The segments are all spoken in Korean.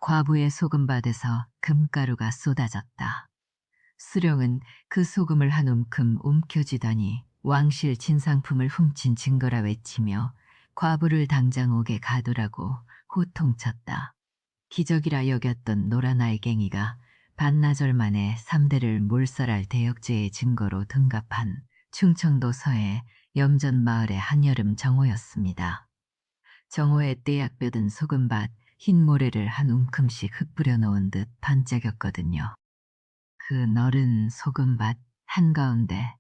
과부의 소금밭에서 금가루가 쏟아졌다. 수령은 그 소금을 한 움큼 움켜쥐더니 왕실 진상품을 훔친 증거라 외치며 과부를 당장 옥에 가두라고 호통쳤다. 기적이라 여겼던 노란 알갱이가 반나절 만에 3대를 몰살할 대역죄의 증거로 등갑한 충청도 서해 염전 마을의 한여름 정오였습니다. 정오에 떼약볕은 소금밭 흰 모래를 한 움큼씩 흩뿌려 놓은 듯 반짝였거든요. 그 너른 소금밭 한가운데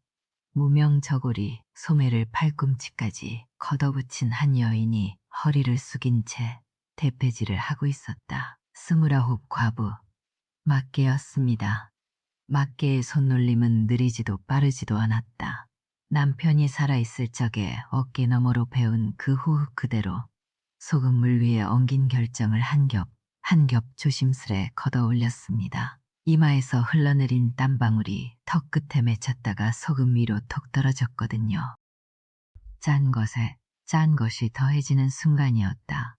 무명저고리 소매를 팔꿈치까지 걷어붙인 한 여인이 허리를 숙인 채 대패질을 하고 있었다. 29 과부, 막개였습니다. 막개의 손놀림은 느리지도 빠르지도 않았다. 남편이 살아있을 적에 어깨 너머로 배운 그 호흡 그대로 소금물 위에 엉긴 결정을 한 겹 조심스레 걷어 올렸습니다. 이마에서 흘러내린 땀방울이 턱 끝에 맺혔다가 소금 위로 톡 떨어졌거든요. 짠 것이 더해지는 순간이었다.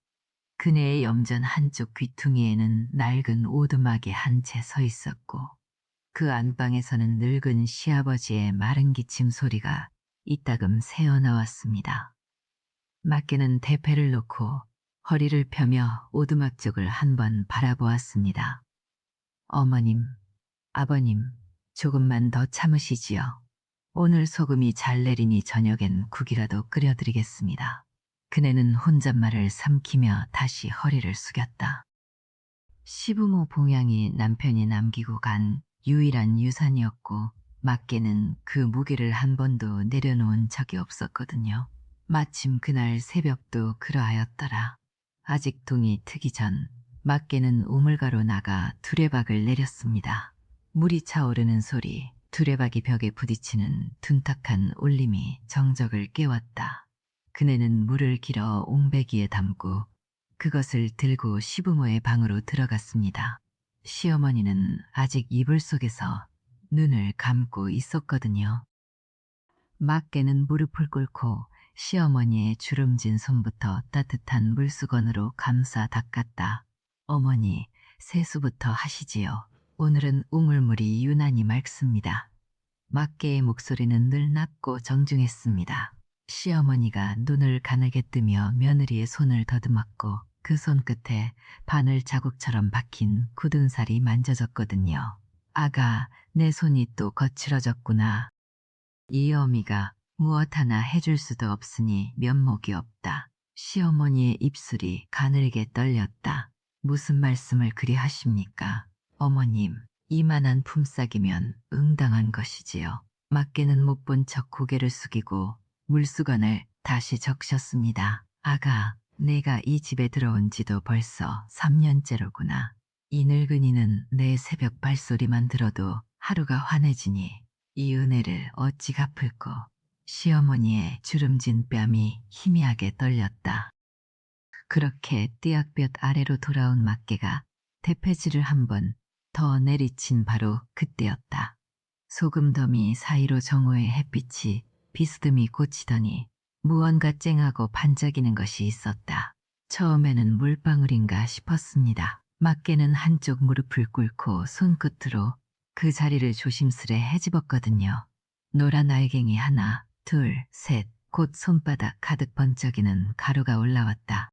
그네의 염전 한쪽 귀퉁이에는 낡은 오두막이 한 채 서 있었고 그 안방에서는 늙은 시아버지의 마른 기침 소리가 이따금 새어나왔습니다. 막개는 대패를 놓고 허리를 펴며 오두막 쪽을 한번 바라보았습니다. 어머님, 아버님, 조금만 더 참으시지요. 오늘 소금이 잘 내리니 저녁엔 국이라도 끓여드리겠습니다. 그네는 혼잣말을 삼키며 다시 허리를 숙였다. 시부모 봉양이 남편이 남기고 간 유일한 유산이었고 막개는 그 무게를 한 번도 내려놓은 적이 없었거든요. 마침 그날 새벽도 그러하였더라. 아직 동이 트기 전 막개는 우물가로 나가 두레박을 내렸습니다. 물이 차오르는 소리, 두레박이 벽에 부딪히는 둔탁한 울림이 정적을 깨웠다. 그네는 물을 길어 옹배기에 담고 그것을 들고 시부모의 방으로 들어갔습니다. 시어머니는 아직 이불 속에서 눈을 감고 있었거든요. 막개는 무릎을 꿇고 시어머니의 주름진 손부터 따뜻한 물수건으로 감싸 닦았다. 어머니, 세수부터 하시지요. 오늘은 우물물이 유난히 맑습니다. 막개의 목소리는 늘 낮고 정중했습니다. 시어머니가 눈을 가늘게 뜨며 며느리의 손을 더듬었고 그 손끝에 바늘 자국처럼 박힌 굳은 살이 만져졌거든요. 아가, 내 손이 또 거칠어졌구나. 이 어미가 무엇 하나 해줄 수도 없으니 면목이 없다. 시어머니의 입술이 가늘게 떨렸다. 무슨 말씀을 그리 하십니까? 어머님, 이만한 품삯이면 응당한 것이지요. 막개는 못 본 척 고개를 숙이고 물수건을 다시 적셨습니다. 아가, 내가 이 집에 들어온 지도 벌써 3년째로구나. 이 늙은이는 내 새벽 발소리만 들어도 하루가 환해지니 이 은혜를 어찌 갚을꼬. 시어머니의 주름진 뺨이 희미하게 떨렸다. 그렇게 띠약볕 아래로 돌아온 막개가 대패질을 한 번 더 내리친 바로 그때였다. 소금더미 사이로 정오의 햇빛이 비스듬히 꽂히더니 무언가 쨍하고 반짝이는 것이 있었다. 처음에는 물방울인가 싶었습니다. 막개는 한쪽 무릎을 꿇고 손끝으로 그 자리를 조심스레 헤집었거든요. 노란 알갱이 하나, 둘, 셋, 곧 손바닥 가득 번쩍이는 가루가 올라왔다.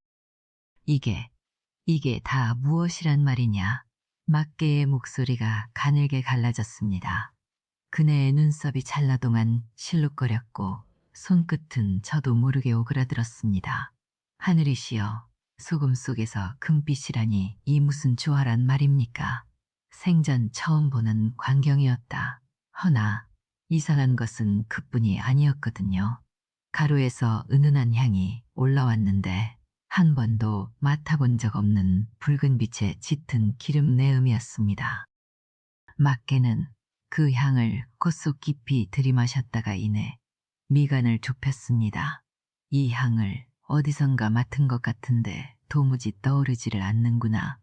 이게 다 무엇이란 말이냐? 막개의 목소리가 가늘게 갈라졌습니다. 그네의 눈썹이 찰나동안 실룩거렸고 손끝은 저도 모르게 오그라들었습니다. 하늘이시여, 소금 속에서 금빛이라니 이 무슨 조화란 말입니까? 생전 처음 보는 광경이었다. 허나 이상한 것은 그뿐이 아니었거든요. 가루에서 은은한 향이 올라왔는데 한 번도 맡아본 적 없는 붉은 빛의 짙은 기름 내음이었습니다. 막개는 그 향을 콧속 깊이 들이마셨다가 이내 미간을 좁혔습니다. 이 향을 어디선가 맡은 것 같은데 도무지 떠오르지를 않는구나.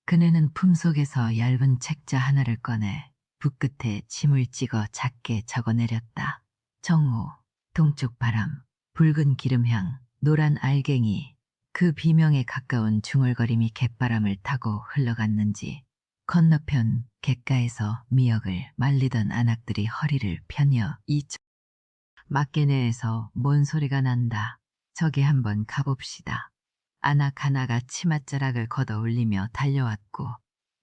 그네는 품속에서 얇은 책자 하나를 꺼내 붓끝에 침을 찍어 작게 적어내렸다. 정오, 동쪽 바람, 붉은 기름향, 노란 알갱이, 그 비명에 가까운 중얼거림이 갯바람을 타고 흘러갔는지 건너편 갯가에서 미역을 말리던 안악들이 허리를 펴며 막개 내에서 뭔 소리가 난다. 저기 한번 가봅시다. 안악 하나가 치맛자락을 걷어 올리며 달려왔고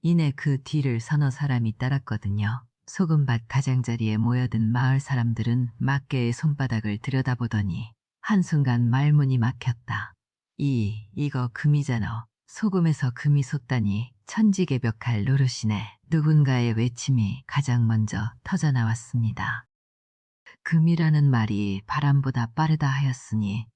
이내 그 뒤를 서너 사람이 따랐거든요. 소금밭 가장자리에 모여든 마을 사람들은 막개의 손바닥을 들여다보더니 한순간 말문이 막혔다. 이거 금이잖아. 소금에서 금이 솟다니 천지개벽할 노릇이네. 누군가의 외침이 가장 먼저 터져나왔습니다. 금이라는 말이 바람보다 빠르다 하였으니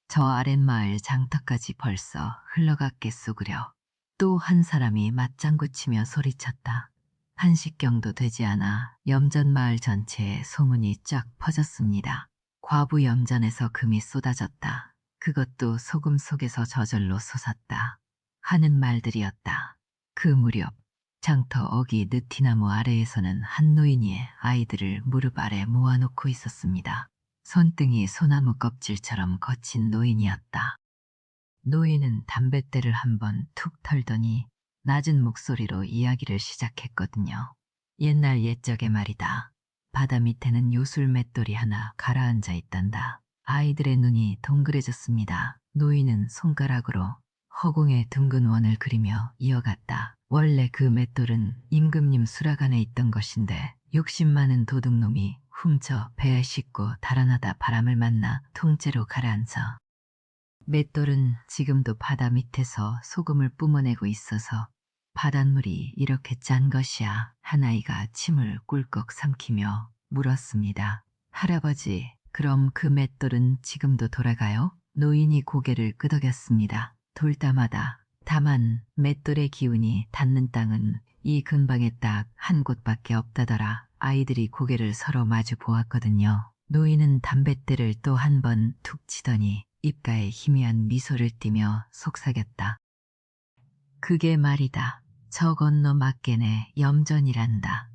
저 아랫마을 장터까지 벌써 흘러갔겠소그려. 또 한 사람이 맞장구 치며 소리쳤다. 한식경도 되지 않아 염전마을 전체에 소문이 쫙 퍼졌습니다. 과부 염전에서 금이 쏟아졌다. 그것도 소금 속에서 저절로 솟았다. 하는 말들이었다. 그 무렵 장터 어기 느티나무 아래에서는 한 노인이 아이들을 무릎 아래 모아놓고 있었습니다. 손등이 소나무 껍질처럼 거친 노인이었다. 노인은 담뱃대를 한번 툭 털더니 낮은 목소리로 이야기를 시작했거든요. 옛날 옛적에 말이다. 바다 밑에는 요술 맷돌이 하나 가라앉아 있단다. 아이들의 눈이 동그래졌습니다. 노인은 손가락으로 허공에 둥근 원을 그리며 이어갔다. 원래 그 맷돌은 임금님 수락 안에 있던 것인데 욕심 많은 도둑놈이 훔쳐 배에 싣고 달아나다 바람을 만나 통째로 가라앉아 맷돌은 지금도 바다 밑에서 소금을 뿜어내고 있어서 바닷물이 이렇게 짠 것이야. 하나이가 침을 꿀꺽 삼키며 물었습니다. 할아버지, 그럼 그 맷돌은 지금도 돌아가요? 노인이 고개를 끄덕였습니다. 돌다마다. 다만 맷돌의 기운이 닿는 땅은 이 근방에 딱 한 곳밖에 없다더라. 아이들이 고개를 서로 마주 보았거든요. 노인은 담뱃대를 또 한 번 툭 치더니 입가에 희미한 미소를 띠며 속삭였다. 그게 말이다. 저 건너 막개네 염전이란다.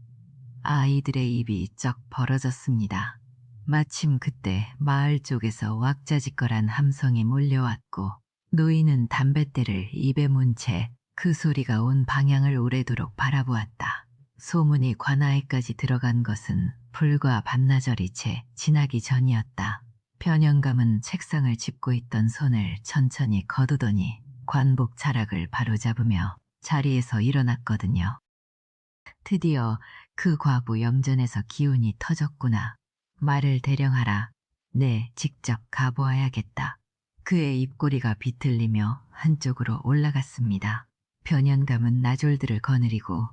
아이들의 입이 쩍 벌어졌습니다. 마침 그때 마을 쪽에서 왁자지껄한 함성이 몰려왔고 노인은 담뱃대를 입에 문 채 그 소리가 온 방향을 오래도록 바라보았다. 소문이 관아에까지 들어간 것은 불과 반나절이 채 지나기 전이었다. 변영감은 책상을 짚고 있던 손을 천천히 거두더니 관복 자락을 바로잡으며 자리에서 일어났거든요. 드디어 그 과부 염전에서 기운이 터졌구나. 말을 대령하라. 네, 직접 가보아야겠다. 그의 입꼬리가 비틀리며 한쪽으로 올라갔습니다. 변현감은 나졸들을 거느리고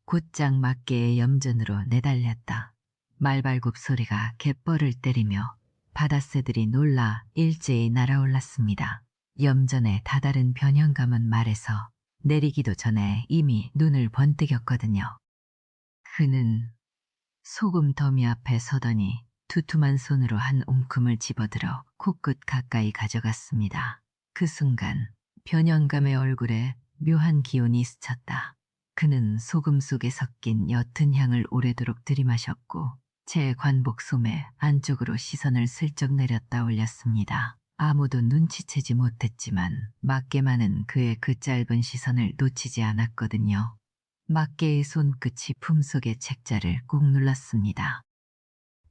곧장 막개의 염전으로 내달렸다. 말발굽 소리가 갯벌을 때리며 바닷새들이 놀라 일제히 날아올랐습니다. 염전에 다다른 변현감은 말에서 내리기도 전에 이미 눈을 번뜩였거든요. 그는 소금 더미 앞에 서더니 두툼한 손으로 한 움큼을 집어들어 코끝 가까이 가져갔습니다. 그 순간 변현감의 얼굴에 묘한 기운이 스쳤다. 그는 소금 속에 섞인 옅은 향을 오래도록 들이마셨고 제 관복 소매 안쪽으로 시선을 슬쩍 내렸다 올렸습니다. 아무도 눈치채지 못했지만 막개만은 그의 그 짧은 시선을 놓치지 않았거든요. 막개의 손끝이 품속의 책자를 꾹 눌렀습니다.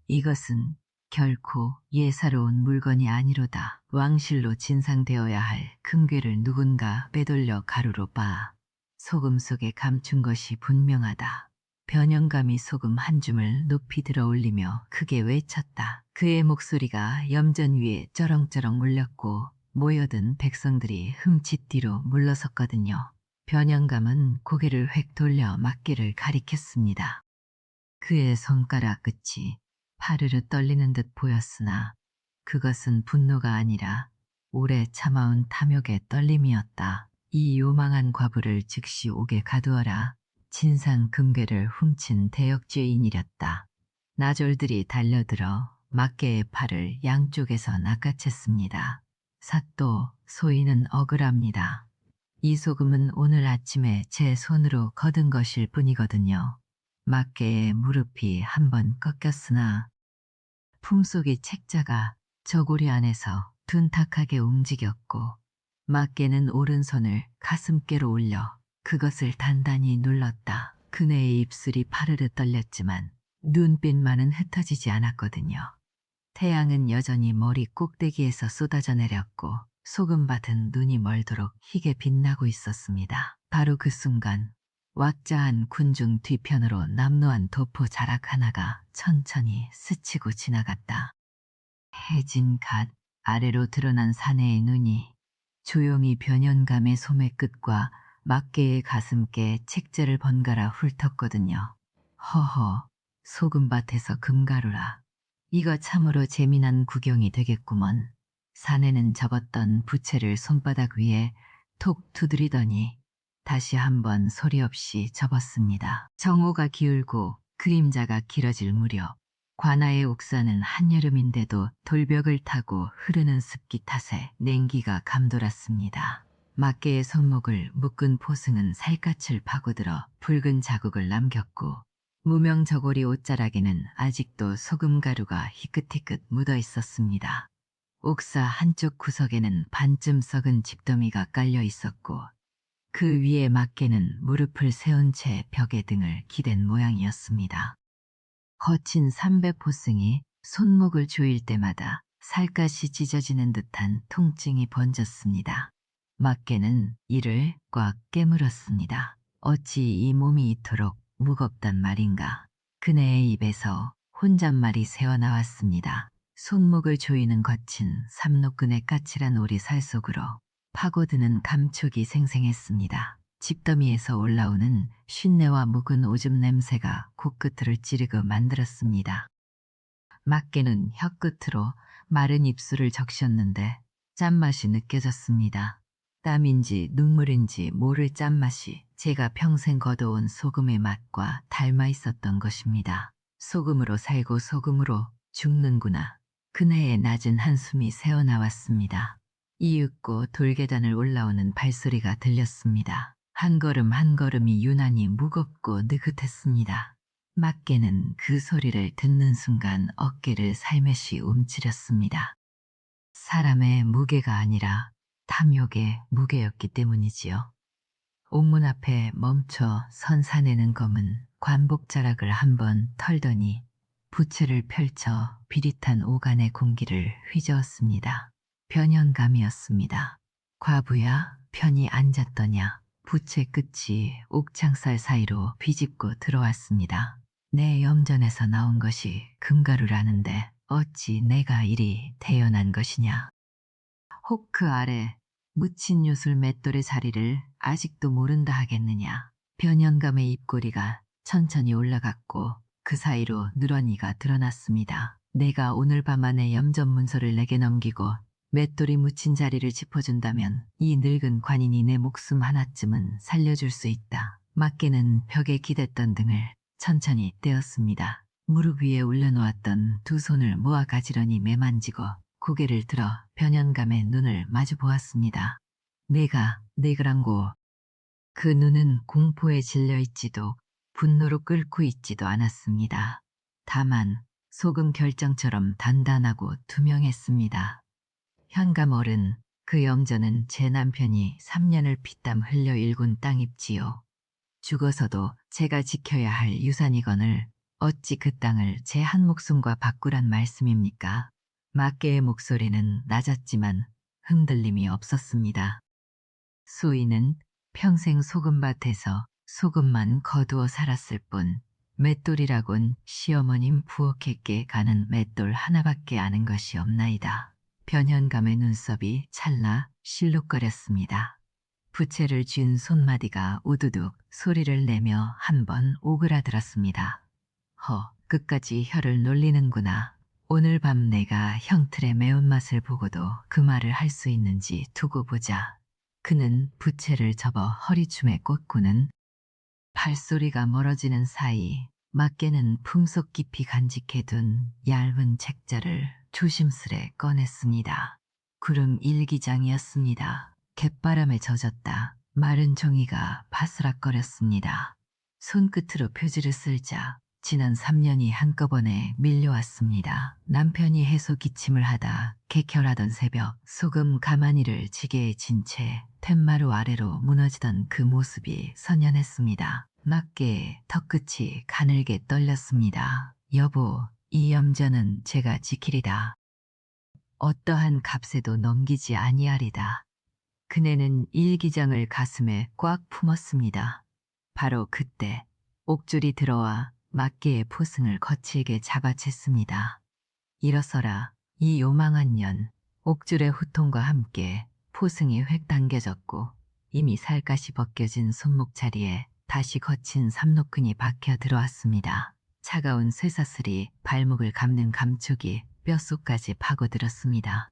이것은 결코 예사로운 물건이 아니로다. 왕실로 진상되어야 할 금괴를 누군가 빼돌려 가루로 빻아 소금 속에 감춘 것이 분명하다. 변영감이 소금 한 줌을 높이 들어 올리며 크게 외쳤다. 그의 목소리가 염전 위에 쩌렁쩌렁 울렸고 모여든 백성들이 흠칫 뒤로 물러섰거든요. 변영감은 고개를 획 돌려 막개를 가리켰습니다. 그의 손가락 끝이 파르르 떨리는 듯 보였으나 그것은 분노가 아니라 오래 참아온 탐욕의 떨림이었다. 이 요망한 과부를 즉시 옥에 가두어라. 진상 금괴를 훔친 대역죄인이렸다. 나졸들이 달려들어 막개의 팔을 양쪽에서 낚아챘습니다. 사또 소인은 억울합니다. 이 소금은 오늘 아침에 제 손으로 거둔 것일 뿐이거든요. 막개의 무릎이 한번 꺾였으나 품속의 책자가 저고리 안에서 둔탁하게 움직였고 막개는 오른손을 가슴께로 올려 그것을 단단히 눌렀다. 그네의 입술이 파르르 떨렸지만 눈빛만은 흩어지지 않았거든요. 태양은 여전히 머리 꼭대기에서 쏟아져 내렸고 소금밭은 눈이 멀도록 희게 빛나고 있었습니다. 바로 그 순간 왁자한 군중 뒤편으로 남루한 도포 자락 하나가 천천히 스치고 지나갔다. 해진 갓 아래로 드러난 사내의 눈이 조용히 변연감의 소매 끝과 막개의 가슴께 책제를 번갈아 훑었거든요. 허허, 소금밭에서 금가루라. 이거 참으로 재미난 구경이 되겠구먼. 사내는 접었던 부채를 손바닥 위에 톡 두드리더니 다시 한번 소리 없이 접었습니다. 정오가 기울고 그림자가 길어질 무렵 관아의 옥사는 한여름인데도 돌벽을 타고 흐르는 습기 탓에 냉기가 감돌았습니다. 막개의 손목을 묶은 포승은 살갗을 파고들어 붉은 자국을 남겼고 무명 저고리 옷자락에는 아직도 소금가루가 희끗희끗 묻어 있었습니다. 옥사 한쪽 구석에는 반쯤 썩은 집더미가 깔려 있었고 그 위에 막개는 무릎을 세운 채 벽에 등을 기댄 모양이었습니다. 거친 삼백포승이 손목을 조일 때마다 살갗이 찢어지는 듯한 통증이 번졌습니다. 막개는 이를 꽉 깨물었습니다. 어찌 이 몸이 이토록 무겁단 말인가. 그네의 입에서 혼잣말이 새어나왔습니다. 손목을 조이는 거친 삼록근의 까칠한 오리살 속으로 파고드는 감촉이 생생했습니다. 집더미에서 올라오는 쉰내와 묵은 오줌 냄새가 코끝을 찌르고 만들었습니다. 막개는 혀끝으로 마른 입술을 적셨는데 짠맛이 느껴졌습니다. 땀인지 눈물인지 모를 짠맛이 제가 평생 거둬온 소금의 맛과 닮아 있었던 것입니다. 소금으로 살고 소금으로 죽는구나. 그네의 낮은 한숨이 새어나왔습니다. 이윽고 돌계단을 올라오는 발소리가 들렸습니다. 한 걸음 한 걸음이 유난히 무겁고 느긋했습니다. 막개는 그 소리를 듣는 순간 어깨를 살며시 움츠렸습니다. 사람의 무게가 아니라 탐욕의 무게였기 때문이지요. 옥문 앞에 멈춰 선 사내는 검은 관복자락을 한번 털더니 부채를 펼쳐 비릿한 오간의 공기를 휘저었습니다. 변연감이었습니다. 과부야, 편히 앉았더냐. 부채 끝이 옥창살 사이로 비집고 들어왔습니다. 내 염전에서 나온 것이 금가루라는데 어찌 내가 이리 태연한 것이냐. 혹 그 아래 묻힌 요술 맷돌의 자리를 아직도 모른다 하겠느냐. 변연감의 입꼬리가 천천히 올라갔고 그 사이로 누런이가 드러났습니다. 내가 오늘 밤 안에 염전 문서를 내게 넘기고 맷돌이 묻힌 자리를 짚어준다면 이 늙은 관인이 내 목숨 하나쯤은 살려줄 수 있다. 막개는 벽에 기댔던 등을 천천히 떼었습니다. 무릎 위에 올려놓았던 두 손을 모아 가지런히 매만지고 고개를 들어 변연감의 눈을 마주 보았습니다. 내가란고. 그 눈은 공포에 질려있지도 분노로 끓고 있지도 않았습니다. 다만 소금 결정처럼 단단하고 투명했습니다. 현감 어른, 그 영전은 제 남편이 3년을 피땀 흘려 일군 땅입지요. 죽어서도 제가 지켜야 할 유산이거늘 어찌 그 땅을 제 한 목숨과 바꾸란 말씀입니까? 막개의 목소리는 낮았지만 흔들림이 없었습니다. 수인은 평생 소금밭에서 소금만 거두어 살았을 뿐 맷돌이라곤 시어머님 부엌에게 가는 맷돌 하나밖에 아는 것이 없나이다. 변현감의 눈썹이 찰나 실룩거렸습니다. 부채를 쥔 손마디가 우두둑 소리를 내며 한 번 오그라들었습니다. 끝까지 혀를 놀리는구나. 오늘 밤 내가 형틀의 매운맛을 보고도 그 말을 할 수 있는지 두고 보자. 그는 부채를 접어 허리춤에 꽂고는 발소리가 멀어지는 사이 막개는 품속 깊이 간직해둔 얇은 책자를 조심스레 꺼냈습니다. 구름 일기장이었습니다. 갯바람에 젖었다. 마른 종이가 바스락거렸습니다. 손끝으로 표지를 쓸자 지난 3년이 한꺼번에 밀려왔습니다. 남편이 해소 기침을 하다 객혈하던 새벽 소금 가마니를 지게에 진 채 툇마루 아래로 무너지던 그 모습이 선연했습니다. 맞게 턱끝이 가늘게 떨렸습니다. 여보, 이 염전은 제가 지키리다. 어떠한 값에도 넘기지 아니하리다. 그네는 일기장을 가슴에 꽉 품었습니다. 바로 그때 옥졸이 들어와 막개의 포승을 거칠게 잡아챘습니다. 일어서라, 이 요망한 년. 옥졸의 후통과 함께 포승이 획 당겨졌고 이미 살갗이 벗겨진 손목 자리에 다시 거친 삼노끈이 박혀 들어왔습니다. 차가운 쇠사슬이 발목을 감는 감촉이 뼛속까지 파고들었습니다.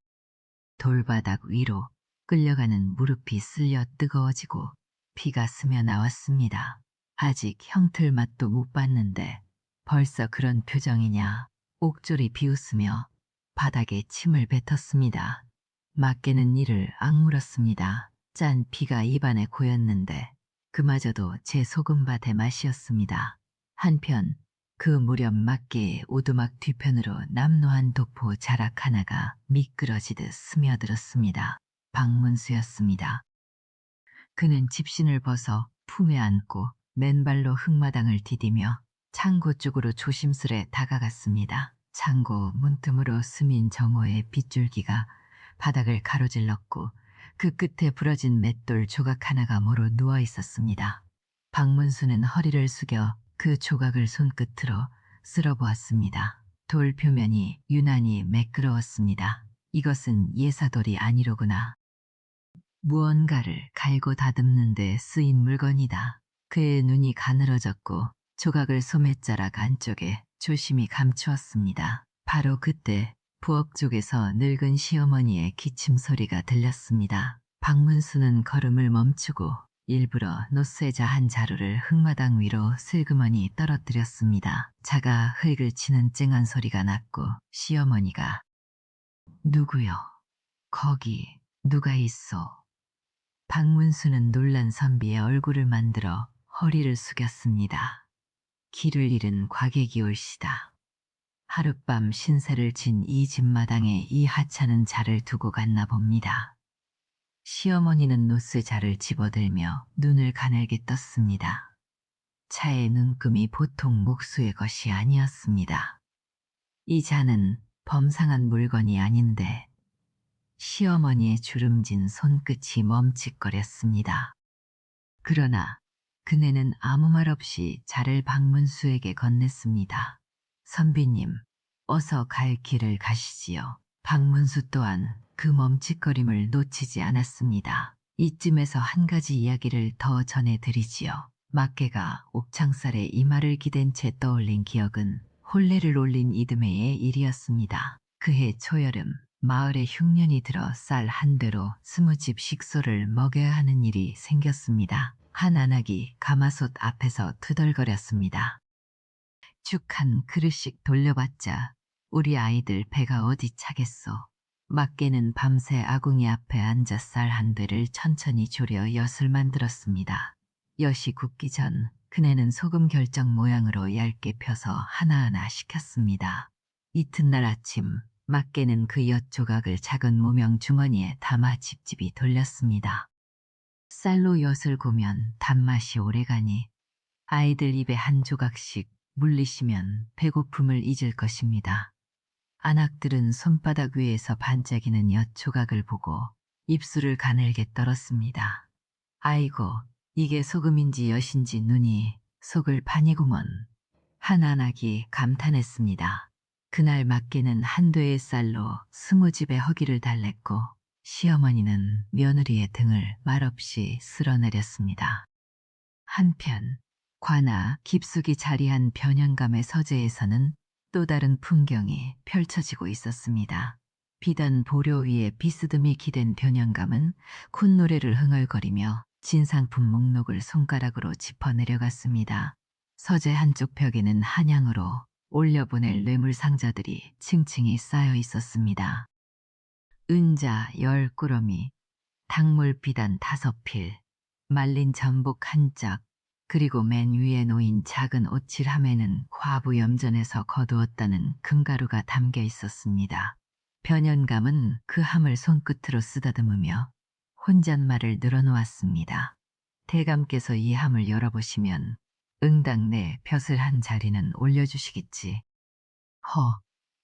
돌바닥 위로 끌려가는 무릎이 쓸려 뜨거워지고 피가 스며 나왔습니다. 아직 형틀 맛도 못 봤는데 벌써 그런 표정이냐. 옥졸이 비웃으며 바닥에 침을 뱉었습니다. 맞게는 이를 악물었습니다. 짠 피가 입안에 고였는데 그마저도 제 소금밭의 맛이었습니다. 한편 그 무렵 맞게의 오두막 뒤편으로 남노한 도포 자락 하나가 미끄러지듯 스며들었습니다. 박문수였습니다. 그는 집신을 벗어 품에 안고 맨발로 흙마당을 디디며 창고 쪽으로 조심스레 다가갔습니다. 창고 문틈으로 스민 정오의 빗줄기가 바닥을 가로질렀고 그 끝에 부러진 맷돌 조각 하나가 모로 누워 있었습니다. 박문수는 허리를 숙여 그 조각을 손끝으로 쓸어보았습니다. 돌 표면이 유난히 매끄러웠습니다. 이것은 예사돌이 아니로구나. 무언가를 갈고 다듬는 데 쓰인 물건이다. 그의 눈이 가늘어졌고 조각을 소매자락 안쪽에 조심히 감추었습니다. 바로 그때 부엌 쪽에서 늙은 시어머니의 기침 소리가 들렸습니다. 박문수는 걸음을 멈추고 일부러 노쇠자 한 자루를 흙마당 위로 슬그머니 떨어뜨렸습니다. 자가 흙을 치는 쨍한 소리가 났고 시어머니가 누구요? 거기 누가 있어? 박문수는 놀란 선비의 얼굴을 만들어 허리를 숙였습니다. 길을 잃은 과객이 올시다. 하룻밤 신세를 진 이 집마당에 이 하찮은 자를 두고 갔나 봅니다. 시어머니는 노쇠자를 집어들며 눈을 가늘게 떴습니다. 차의 눈금이 보통 목수의 것이 아니었습니다. 이 자는 범상한 물건이 아닌데 시어머니의 주름진 손끝이 멈칫거렸습니다. 그러나 그네는 아무 말 없이 자를 박문수에게 건넸습니다. 선비님, 어서 갈 길을 가시지요. 박문수 또한 그 멈칫거림을 놓치지 않았습니다. 이쯤에서 한 가지 이야기를 더 전해드리지요. 막개가 옥창살에 이마를 기댄 채 떠올린 기억은 혼례를 올린 이듬해의 일이었습니다. 그해 초여름 마을에 흉년이 들어 쌀 한 대로 20집 식소를 먹여야 하는 일이 생겼습니다. 한 안악이 가마솥 앞에서 투덜거렸습니다. 죽 한 그릇씩 돌려봤자 우리 아이들 배가 어디 차겠소. 막개는 밤새 아궁이 앞에 앉아 쌀 한 대를 천천히 졸여 엿을 만들었습니다. 엿이 굳기 전 그네는 소금 결정 모양으로 얇게 펴서 하나하나 식혔습니다. 이튿날 아침 막개는 그 엿 조각을 작은 모명 주머니에 담아 집집이 돌렸습니다. 쌀로 엿을 고면 단맛이 오래가니 아이들 입에 한 조각씩 물리시면 배고픔을 잊을 것입니다. 안악들은 손바닥 위에서 반짝이는 엿 조각을 보고 입술을 가늘게 떨었습니다. 아이고, 이게 소금인지 엿인지 눈이 속을 파니구먼. 한 안악이 감탄했습니다. 그날 막개는 한 되의 쌀로 20집의 허기를 달랬고 시어머니는 며느리의 등을 말없이 쓸어내렸습니다. 한편 관아 깊숙이 자리한 변현감의 서재에서는 또 다른 풍경이 펼쳐지고 있었습니다. 비단 보료 위에 비스듬히 기댄 변현감은 콧노래를 흥얼거리며 진상품 목록을 손가락으로 짚어내려갔습니다. 서재 한쪽 벽에는 한양으로 올려보낼 뇌물상자들이 층층이 쌓여 있었습니다. 은자 10꾸러미, 닭물 비단 5필, 말린 전복 한 짝, 그리고 맨 위에 놓인 작은 오칠함에는 과부 염전에서 거두었다는 금가루가 담겨 있었습니다. 변연감은 그 함을 손끝으로 쓰다듬으며 혼잣말을 늘어놓았습니다. 대감께서 이 함을 열어보시면 응당 내 벼슬 한 자리는 올려주시겠지. 허,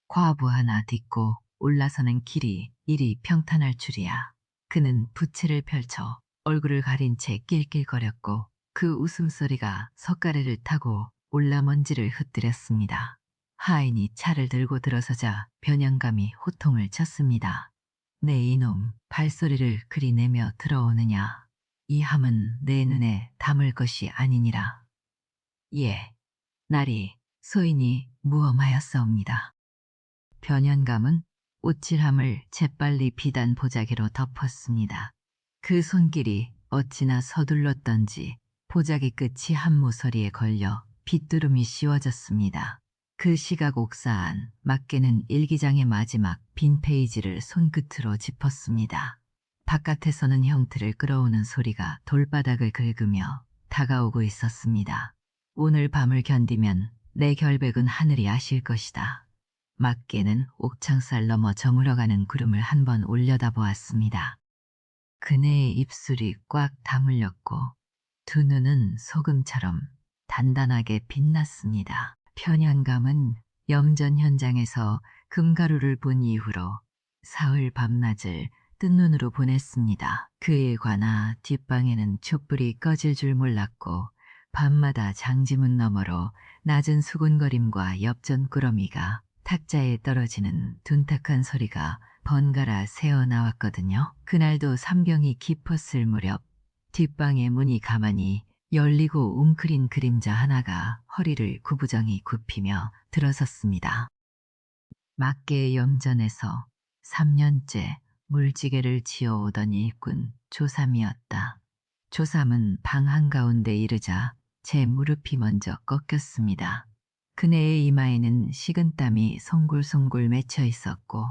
과부 하나 딛고 올라서는 길이 이리 평탄할 줄이야. 그는 부채를 펼쳐 얼굴을 가린 채 낄낄거렸고 그 웃음소리가 석가래를 타고 올라먼지를 흩뜨렸습니다. 하인이 차를 들고 들어서자 변양감이 호통을 쳤습니다. 내 이놈 발소리를 그리 내며 들어오느냐. 이 함은 내 눈에 담을 것이 아니니라. 예, 날이 소인이 무엄하였사옵니다. 변연감은 오칠함을 재빨리 비단 보자기로 덮었습니다. 그 손길이 어찌나 서둘렀던지 보자기 끝이 한 모서리에 걸려 빗두름이 씌워졌습니다. 그 시각 옥사안 막개는 일기장의 마지막 빈 페이지를 손끝으로 짚었습니다. 바깥에서는 형틀을 끌어오는 소리가 돌바닥을 긁으며 다가오고 있었습니다. 오늘 밤을 견디면 내 결백은 하늘이 아실 것이다. 막개는 옥창살 넘어 저물어가는 구름을 한번 올려다보았습니다. 그네의 입술이 꽉 다물렸고 두 눈은 소금처럼 단단하게 빛났습니다. 편향감은 염전 현장에서 금가루를 본 이후로 사흘 밤낮을 뜬 눈으로 보냈습니다. 그에 관하 뒷방에는 촛불이 꺼질 줄 몰랐고 밤마다 장지문 너머로 낮은 수군거림과 엽전꾸러미가 탁자에 떨어지는 둔탁한 소리가 번갈아 새어나왔거든요. 그날도 삼경이 깊었을 무렵 뒷방의 문이 가만히 열리고 웅크린 그림자 하나가 허리를 구부정히 굽히며 들어섰습니다. 막개의 염전에서 3년째 물지개를 지어오던 일꾼 조삼이었다. 조삼은 방 한가운데 이르자 제 무릎이 먼저 꺾였습니다. 그네의 이마에는 식은땀이 송골송골 맺혀 있었고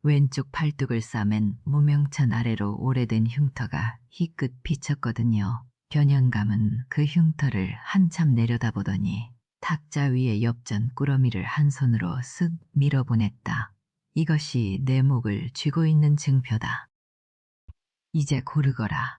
왼쪽 팔뚝을 싸맨 무명천 아래로 오래된 흉터가 희끗 비쳤거든요. 변연감은 그 흉터를 한참 내려다보더니 탁자 위에 엽전 꾸러미를 한 손으로 쓱 밀어보냈다. 이것이 내 목을 쥐고 있는 증표다. 이제 고르거라.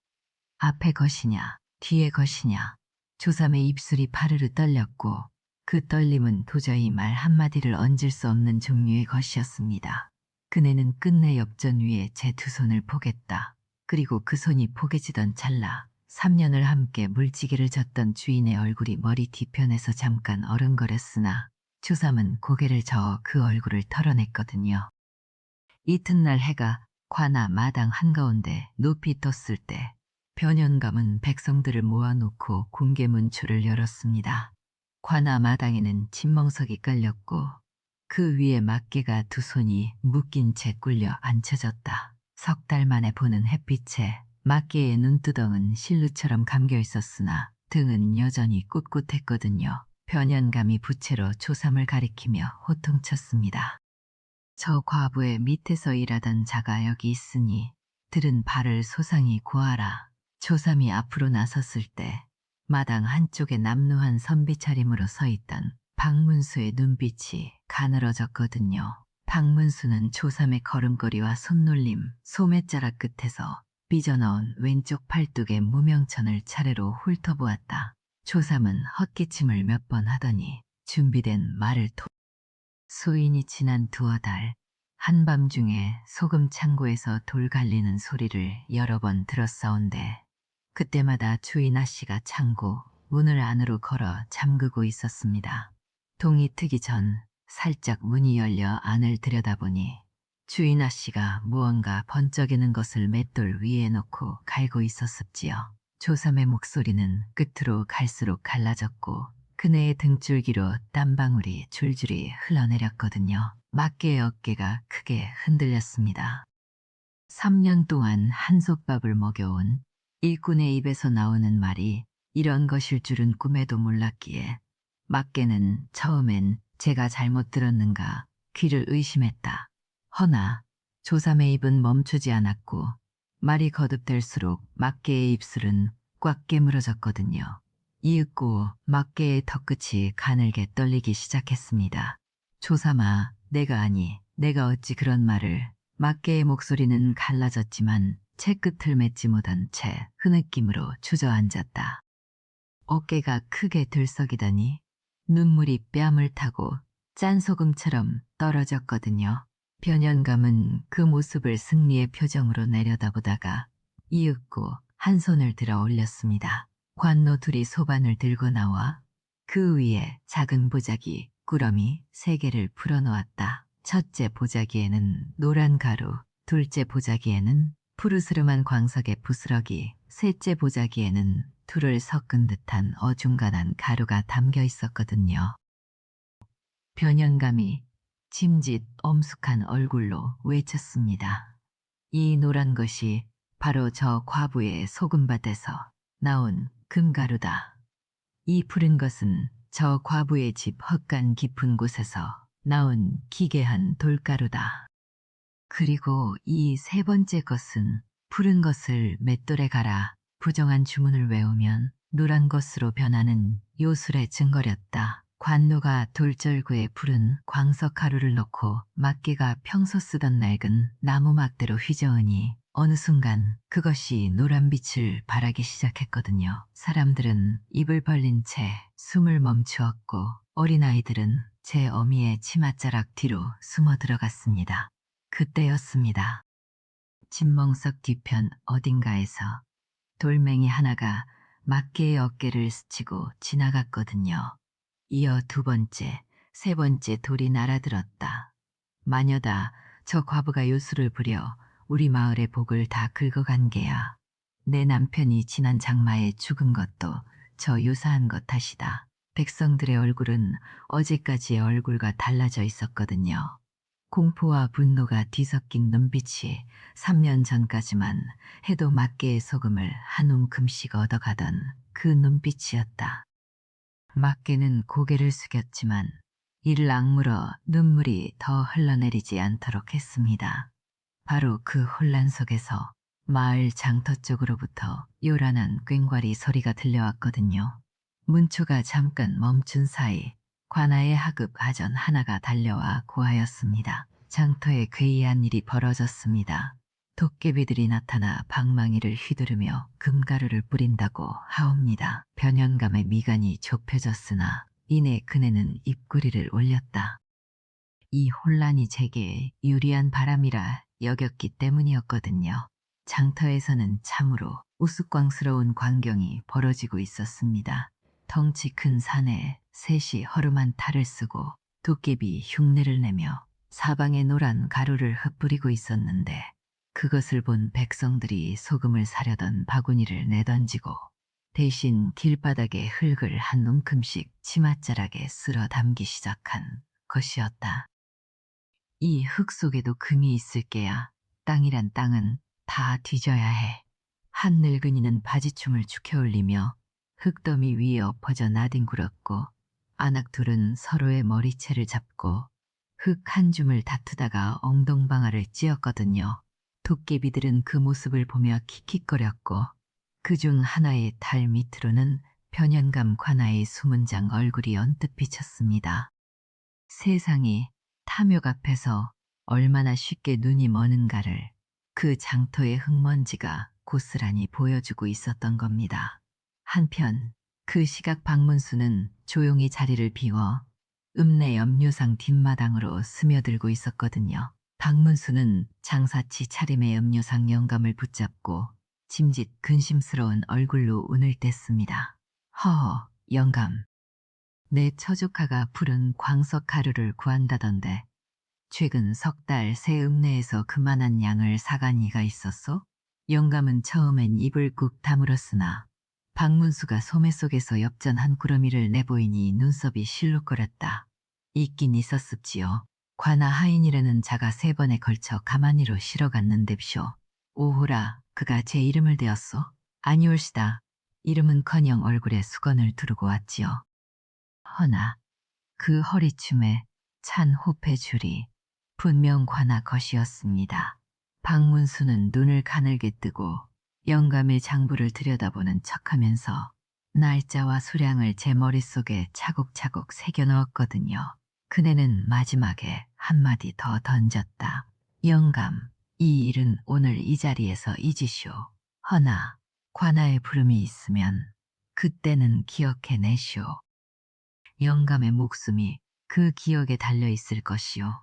앞에 것이냐, 뒤에 것이냐. 조삼의 입술이 파르르 떨렸고 그 떨림은 도저히 말 한마디를 얹을 수 없는 종류의 것이었습니다. 그네는 끝내 엽전 위에 제 두 손을 포겠다. 그리고 그 손이 포개지던 찰나 3년을 함께 물지개를 졌던 주인의 얼굴이 머리 뒤편에서 잠깐 어른거렸으나 조삼은 고개를 저어 그 얼굴을 털어냈거든요. 이튿날 해가 관아 마당 한가운데 높이 떴을 때 변연감은 백성들을 모아놓고 궁계 문초를 열었습니다. 관아 마당에는 진멍석이 깔렸고 그 위에 막개가 두 손이 묶인 채 꿀려 앉혀졌다. 석 달 만에 보는 햇빛에 막개의 눈두덩은 실루처럼 감겨 있었으나 등은 여전히 꿋꿋했거든요. 변연감이 부채로 조삼을 가리키며 호통쳤습니다. 저 과부의 밑에서 일하던 자가 여기 있으니 들은 발을 소상히 구하라. 조삼이 앞으로 나섰을 때 마당 한쪽에 남루한 선비 차림으로 서 있던 박문수의 눈빛이 가늘어졌거든요. 박문수는 조삼의 걸음걸이와 손놀림, 소매자락 끝에서 삐져나온 왼쪽 팔뚝의 무명천을 차례로 훑어보았다. 조삼은 헛기침을 몇 번 하더니 준비된 말을 소인이 지난 두어 달 한밤중에 소금 창고에서 돌 갈리는 소리를 여러 번 들었사온데 그때마다 주인 아씨가 창고 문을 안으로 걸어 잠그고 있었습니다. 동이 트기 전 살짝 문이 열려 안을 들여다보니 주인 아씨가 무언가 번쩍이는 것을 맷돌 위에 놓고 갈고 있었습지요. 조삼의 목소리는 끝으로 갈수록 갈라졌고 그네의 등줄기로 땀방울이 줄줄이 흘러내렸거든요. 막개의 어깨가 크게 흔들렸습니다. 3년 동안 한솥밥을 먹여온 일꾼의 입에서 나오는 말이 이런 것일 줄은 꿈에도 몰랐기에 막개는 처음엔 제가 잘못 들었는가 귀를 의심했다. 허나 조삼의 입은 멈추지 않았고 말이 거듭될수록 막개의 입술은 꽉 깨물어졌거든요. 이윽고 막개의 턱끝이 가늘게 떨리기 시작했습니다. 조삼아, 내가 어찌 그런 말을. 막개의 목소리는 갈라졌지만 채끝을 맺지 못한 채 흐느낌으로 주저앉았다. 어깨가 크게 들썩이더니 눈물이 뺨을 타고 짠소금처럼 떨어졌거든요. 변연감은 그 모습을 승리의 표정으로 내려다보다가 이윽고 한 손을 들어 올렸습니다. 관노 둘이 소반을 들고 나와 그 위에 작은 보자기 꾸러미 3개를 풀어놓았다. 첫째 보자기에는 노란 가루, 둘째 보자기에는 푸르스름한 광석의 부스러기, 셋째 보자기에는 둘을 섞은 듯한 어중간한 가루가 담겨 있었거든요. 변연감이 짐짓 엄숙한 얼굴로 외쳤습니다. 이 노란 것이 바로 저 과부의 소금밭에서 나온 금가루다. 이 푸른 것은 저 과부의 집 헛간 깊은 곳에서 나온 기괴한 돌가루다. 그리고 이 3번째 것은 푸른 것을 맷돌에 갈아 부정한 주문을 외우면 노란 것으로 변하는 요술의 증거렸다. 관노가 돌절구에 푸른 광석 가루를 넣고 막개가 평소 쓰던 낡은 나무 막대로 휘저으니 어느 순간 그것이 노란 빛을 발하기 시작했거든요. 사람들은 입을 벌린 채 숨을 멈추었고 어린아이들은 제 어미의 치맛자락 뒤로 숨어 들어갔습니다. 그때였습니다. 진멍석 뒤편 어딘가에서 돌멩이 하나가 막개의 어깨를 스치고 지나갔거든요. 이어 2번째, 3번째 돌이 날아들었다. 마녀다, 저 과부가 요술을 부려 우리 마을의 복을 다 긁어간 게야. 내 남편이 지난 장마에 죽은 것도 저 유사한 것 탓이다. 백성들의 얼굴은 어제까지의 얼굴과 달라져 있었거든요. 공포와 분노가 뒤섞인 눈빛이 3년 전까지만 해도 막개의 소금을 한 움큼씩 얻어가던 그 눈빛이었다. 막개는 고개를 숙였지만 이를 악물어 눈물이 더 흘러내리지 않도록 했습니다. 바로 그 혼란 속에서 마을 장터 쪽으로부터 요란한 꽹과리 소리가 들려왔거든요. 문초가 잠깐 멈춘 사이 관아의 하급 아전 하나가 달려와 고하였습니다. 장터에 괴이한 일이 벌어졌습니다. 도깨비들이 나타나 방망이를 휘두르며 금가루를 뿌린다고 하옵니다. 변연감의 미간이 좁혀졌으나 이내 그네는 입꼬리를 올렸다. 이 혼란이 제게 유리한 바람이라 여겼기 때문이었거든요. 장터에서는 참으로 우스꽝스러운 광경이 벌어지고 있었습니다. 덩치 큰 산에 셋이 허름한 탈을 쓰고 도깨비 흉내를 내며 사방에 노란 가루를 흩뿌리고 있었는데 그것을 본 백성들이 소금을 사려던 바구니를 내던지고 대신 길바닥에 흙을 한 움큼씩 치맛자락에 쓸어 담기 시작한 것이었다. 이 흙 속에도 금이 있을 게야. 땅이란 땅은 다 뒤져야 해. 한 늙은이는 바지춤을 축혀올리며 흙더미 위에 엎어져 나뒹굴었고 아낙 둘은 서로의 머리채를 잡고 흙 한 줌을 다투다가 엉덩방아를 찧었거든요. 도깨비들은 그 모습을 보며 킥킥거렸고 그중 하나의 달 밑으로는 변연감 관아의 수문장 얼굴이 언뜻 비쳤습니다. 세상이 탐욕 앞에서 얼마나 쉽게 눈이 머는가를 그 장터의 흙먼지가 고스란히 보여주고 있었던 겁니다. 한편 그 시각 박문수는 조용히 자리를 비워 읍내 염료상 뒷마당으로 스며들고 있었거든요. 박문수는 장사치 차림의 염료상 영감을 붙잡고 짐짓 근심스러운 얼굴로 운을 뗐습니다. 허허, 영감. 내 처조카가 푸른 광석 가루를 구한다던데 최근 3달 새 읍내에서 그만한 양을 사간 이가 있었소? 영감은 처음엔 입을 꾹 다물었으나 박문수가 소매 속에서 엽전 한 구러미를 내보이니 눈썹이 실룩거렸다. 있긴 있었습지요. 관아 하인이라는 자가 3번에 걸쳐 가만히로 실어갔는데쇼. 오호라, 그가 제 이름을 대었소? 아니올시다. 이름은커녕 얼굴에 수건을 두르고 왔지요. 허나 그 허리춤에 찬 호패줄이 분명 관아 것이었습니다. 박문수는 눈을 가늘게 뜨고 영감의 장부를 들여다보는 척하면서 날짜와 수량을 제 머릿속에 차곡차곡 새겨 넣었거든요. 그네는 마지막에 한마디 더 던졌다. 영감, 이 일은 오늘 이 자리에서 잊으시오. 허나 관아의 부름이 있으면 그때는 기억해 내시오. 영감의 목숨이 그 기억에 달려 있을 것이오.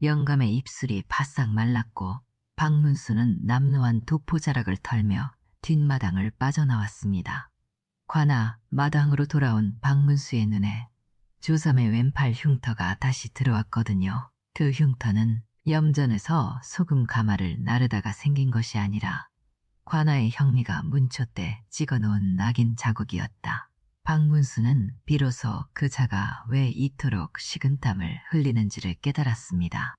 영감의 입술이 바싹 말랐고 박문수는 남루한 도포자락을 털며 뒷마당을 빠져나왔습니다. 관아 마당으로 돌아온 박문수의 눈에 조삼의 왼팔 흉터가 다시 들어왔거든요. 그 흉터는 염전에서 소금 가마를 나르다가 생긴 것이 아니라 관아의 형미가 문초 때 찍어놓은 낙인 자국이었다. 박문수는 비로소 그 자가 왜 이토록 식은땀을 흘리는지를 깨달았습니다.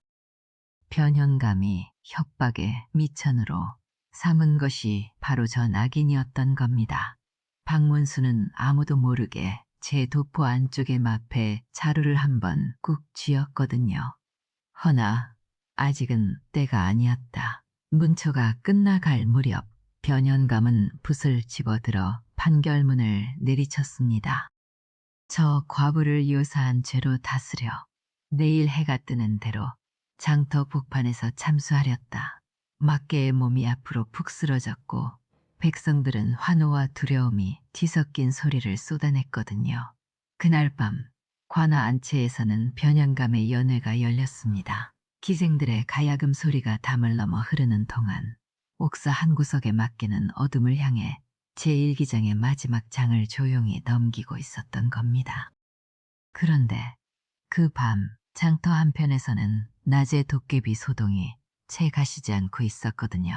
변현감이 협박의 미천으로 삼은 것이 바로 저 낙인이었던 겁니다. 박문수는 아무도 모르게 제 도포 안쪽의 마패 자루를 한번 꾹 쥐었거든요. 허나 아직은 때가 아니었다. 문초가 끝나갈 무렵 변현감은 붓을 집어들어 판결문을 내리쳤습니다. 저 과부를 유사한 죄로 다스려 내일 해가 뜨는 대로 장터 복판에서 참수하렸다. 막개의 몸이 앞으로 푹 쓰러졌고 백성들은 환호와 두려움이 뒤섞인 소리를 쏟아냈거든요. 그날 밤 관아 안채에서는 변현감의 연회가 열렸습니다. 기생들의 가야금 소리가 담을 넘어 흐르는 동안 옥사 한 구석에 맡기는 어둠을 향해 제1기장의 마지막 장을 조용히 넘기고 있었던 겁니다. 그런데 그 밤 장터 한편에서는 낮의 도깨비 소동이 채 가시지 않고 있었거든요.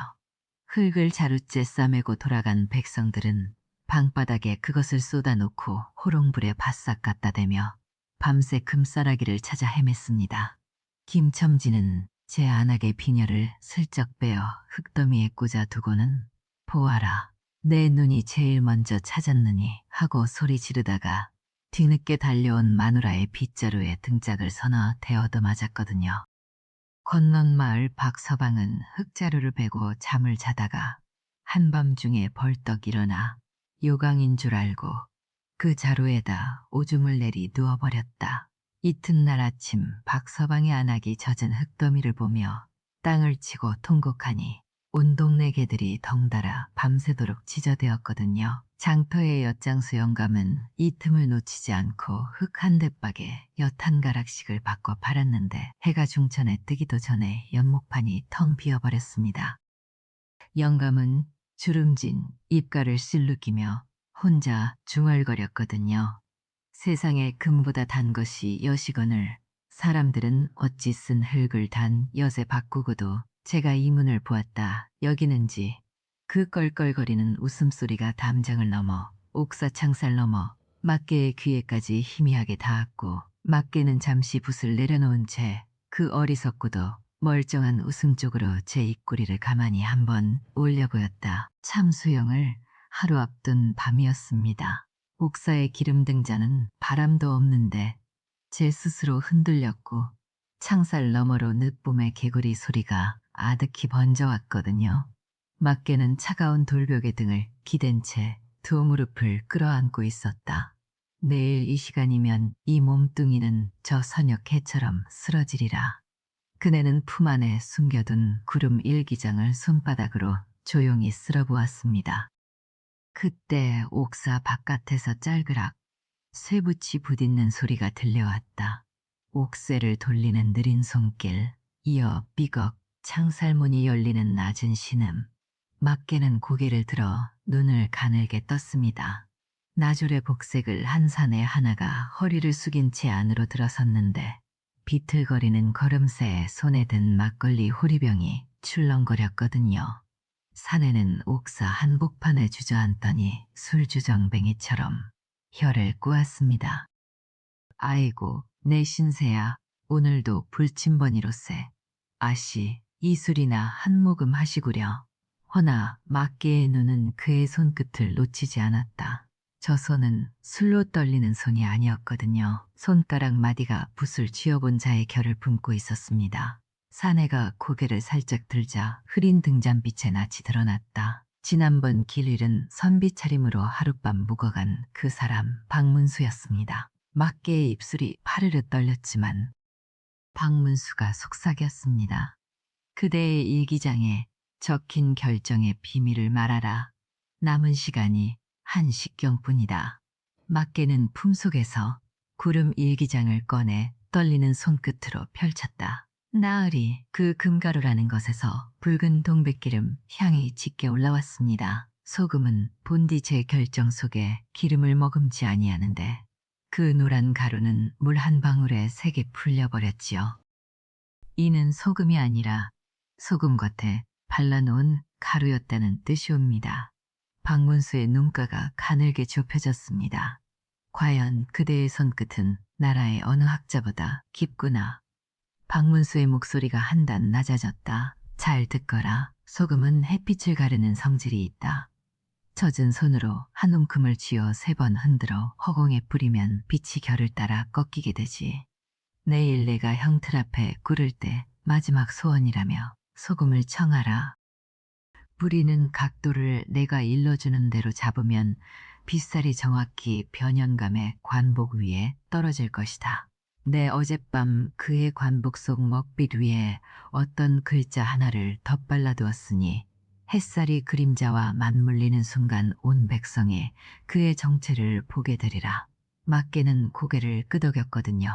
흙을 자루째 싸매고 돌아간 백성들은 방바닥에 그것을 쏟아놓고 호롱불에 바싹 갖다 대며 밤새 금싸라기를 찾아 헤맸습니다. 김첨지는 제 안악의 비녀를 슬쩍 빼어 흙더미에 꽂아 두고는 보아라, 내 눈이 제일 먼저 찾았느니 하고 소리 지르다가 뒤늦게 달려온 마누라의 빗자루에 등짝을 서너 대어도 맞았거든요. 건넌마을 박서방은 흙자루를 베고 잠을 자다가 한밤중에 벌떡 일어나 요강인 줄 알고 그 자루에다 오줌을 내리 누워버렸다. 이튿날 아침 박서방의 안악이 젖은 흙더미를 보며 땅을 치고 통곡하니 온 동네 개들이 덩달아 밤새도록 짖어대었거든요. 장터의 엿장수 영감은 이 틈을 놓치지 않고 흙 한 대박에 엿 한 가락씩을 바꿔 팔았는데 해가 중천에 뜨기도 전에 연목판이 텅 비어버렸습니다. 영감은 주름진 입가를 실룩이며 혼자 중얼거렸거든요. 세상에 금보다 단 것이 엿이거늘 사람들은 어찌 쓴 흙을 단 엿에 바꾸고도 제가 이 문을 보았다 여기는지 그 껄껄거리는 웃음소리가 담장을 넘어 옥사 창살 넘어 막개의 귀에까지 희미하게 닿았고 막개는 잠시 붓을 내려놓은 채 그 어리석고도 멀쩡한 웃음 쪽으로 제 입꼬리를 가만히 한번 올려보였다. 참수영을 하루 앞둔 밤이었습니다. 옥사의 기름 등잔은 바람도 없는데 제 스스로 흔들렸고 창살 너머로 늦봄의 개구리 소리가 아득히 번져왔거든요. 막개는 차가운 돌벽의 등을 기댄 채 두 무릎을 끌어안고 있었다. 내일 이 시간이면 이 몸뚱이는 저 선역 해처럼 쓰러지리라. 그네는 품 안에 숨겨둔 구름 일기장을 손바닥으로 조용히 쓸어보았습니다. 그때 옥사 바깥에서 짤그락 쇠붙이 부딪는 소리가 들려왔다. 옥새를 돌리는 느린 손길, 이어 삐걱 창살문이 열리는 낮은 신음. 막개는 고개를 들어 눈을 가늘게 떴습니다. 나졸의 복색을 한 사내 하나가 허리를 숙인 채 안으로 들어섰는데 비틀거리는 걸음새에 손에 든 막걸리 호리병이 출렁거렸거든요. 사내는 옥사 한복판에 주저앉더니 술주정뱅이처럼 혀를 꼬았습니다. 아이고 내 신세야, 오늘도 불침번이로세. 아씨 이 술이나 한 모금 하시구려. 허나 막개의 눈은 그의 손끝을 놓치지 않았다. 저 손은 술로 떨리는 손이 아니었거든요. 손가락 마디가 붓을 쥐어본 자의 결을 품고 있었습니다. 사내가 고개를 살짝 들자 흐린 등잔빛에 낯이 드러났다. 지난번 길일은 선비 차림으로 하룻밤 묵어간 그 사람 박문수였습니다. 막개의 입술이 파르르 떨렸지만 박문수가 속삭였습니다. 그대의 일기장에 적힌 결정의 비밀을 말하라. 남은 시간이 한 식경뿐이다. 막개는 품속에서 구름 일기장을 꺼내 떨리는 손끝으로 펼쳤다. 나으리 그 금가루라는 것에서 붉은 동백기름 향이 짙게 올라왔습니다. 소금은 본디 제 결정 속에 기름을 머금지 아니하는데 그 노란 가루는 물 한 방울에 색이 풀려버렸지요. 이는 소금이 아니라 소금 겉에 발라놓은 가루였다는 뜻이옵니다. 박문수의 눈가가 가늘게 좁혀졌습니다. 과연 그대의 손끝은 나라의 어느 학자보다 깊구나. 박문수의 목소리가 한 단 낮아졌다. 잘 듣거라. 소금은 햇빛을 가르는 성질이 있다. 젖은 손으로 한 움큼을 쥐어 3번 흔들어 허공에 뿌리면 빛이 결을 따라 꺾이게 되지. 내일 내가 형틀 앞에 꿇을 때 마지막 소원이라며 소금을 청하라. 뿌리는 각도를 내가 일러주는 대로 잡으면 빗살이 정확히 변연감의 관복 위에 떨어질 것이다. 내 어젯밤 그의 관복 속 먹빛 위에 어떤 글자 하나를 덧발라 두었으니 햇살이 그림자와 맞물리는 순간 온 백성이 그의 정체를 보게 되리라. 막개는 고개를 끄덕였거든요.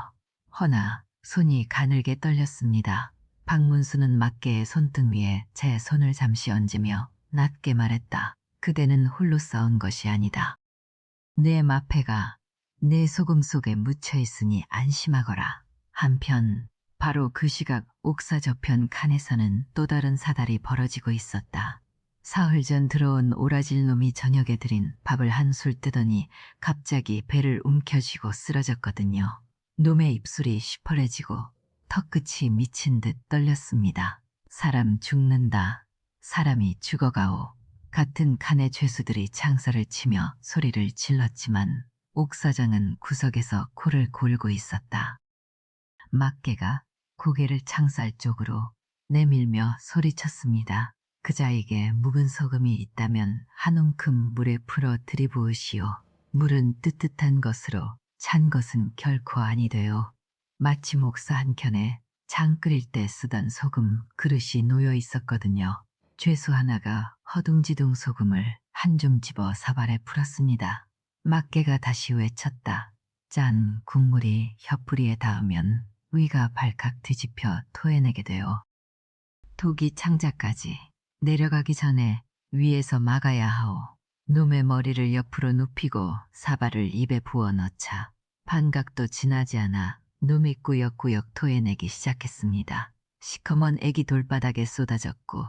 허나 손이 가늘게 떨렸습니다. 박문수는 막개의 손등 위에 제 손을 잠시 얹으며 낮게 말했다. 그대는 홀로 싸운 것이 아니다. 내 마패가 내 소금 속에 묻혀 있으니 안심하거라. 한편 바로 그 시각 옥사 저편 칸에서는 또 다른 사달이 벌어지고 있었다. 사흘 전 들어온 오라질 놈이 저녁에 들인 밥을 한술 뜨더니 갑자기 배를 움켜쥐고 쓰러졌거든요. 놈의 입술이 시퍼래지고 턱끝이 미친 듯 떨렸습니다. 사람 죽는다. 사람이 죽어가오. 같은 칸의 죄수들이 창살을 치며 소리를 질렀지만 옥사장은 구석에서 코를 골고 있었다. 막개가 고개를 창살 쪽으로 내밀며 소리쳤습니다. 그자에게 묵은 소금이 있다면 한 움큼 물에 풀어 들이부으시오. 물은 뜨뜻한 것으로 찬 것은 결코 아니 돼요. 마침 옥사 한켠에 장 끓일 때 쓰던 소금 그릇이 놓여 있었거든요. 죄수 하나가 허둥지둥 소금을 한 줌 집어 사발에 풀었습니다. 막개가 다시 외쳤다. 짠 국물이 혀뿌리에 닿으면 위가 발칵 뒤집혀 토해내게 돼요. 독이 창자까지 내려가기 전에 위에서 막아야 하오. 놈의 머리를 옆으로 눕히고 사발을 입에 부어 넣자 반각도 지나지 않아 놈이 꾸역꾸역 토해내기 시작했습니다. 시커먼 액이 돌바닥에 쏟아졌고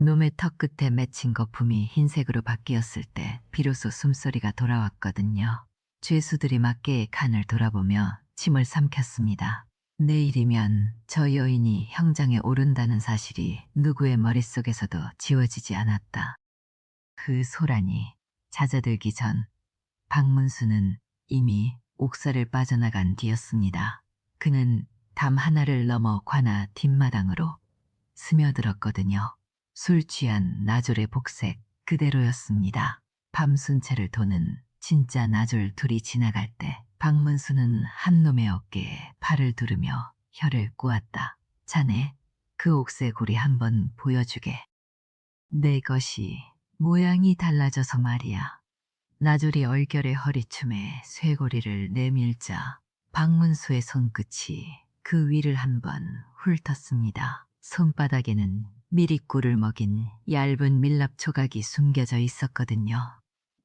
놈의 턱 끝에 맺힌 거품이 흰색으로 바뀌었을 때 비로소 숨소리가 돌아왔거든요. 죄수들이 막개의 칸을 돌아보며 침을 삼켰습니다. 내일이면 저 여인이 형장에 오른다는 사실이 누구의 머릿속에서도 지워지지 않았다. 그 소란이 잦아들기 전 박문수는 이미 옥사를 빠져나간 뒤였습니다. 그는 담 하나를 넘어 관아 뒷마당으로 스며들었거든요. 술 취한 나졸의 복색 그대로였습니다. 밤순채를 도는 진짜 나졸 둘이 지나갈 때 박문수는 한 놈의 어깨에 팔을 두르며 혀를 꼬았다. 자네 그 옥새고리 한번 보여주게. 내 것이 모양이 달라져서 말이야. 나졸이 얼결에 허리춤에 쇠고리를 내밀자 박문수의 손끝이 그 위를 한번 훑었습니다. 손바닥에는 미리꿀을 먹인 얇은 밀랍 조각이 숨겨져 있었거든요.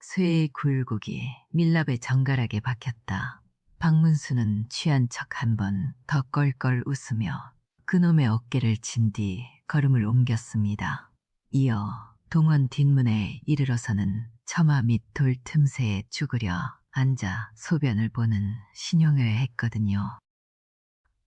쇠의 굴곡이 밀랍의 정갈하게 박혔다. 박문수는 취한 척 한번 더 껄껄 웃으며 그놈의 어깨를 친 뒤 걸음을 옮겼습니다. 이어 동원 뒷문에 이르러서는 처마 밑 돌 틈새에 쭈그려 앉아 소변을 보는 신용을 했거든요.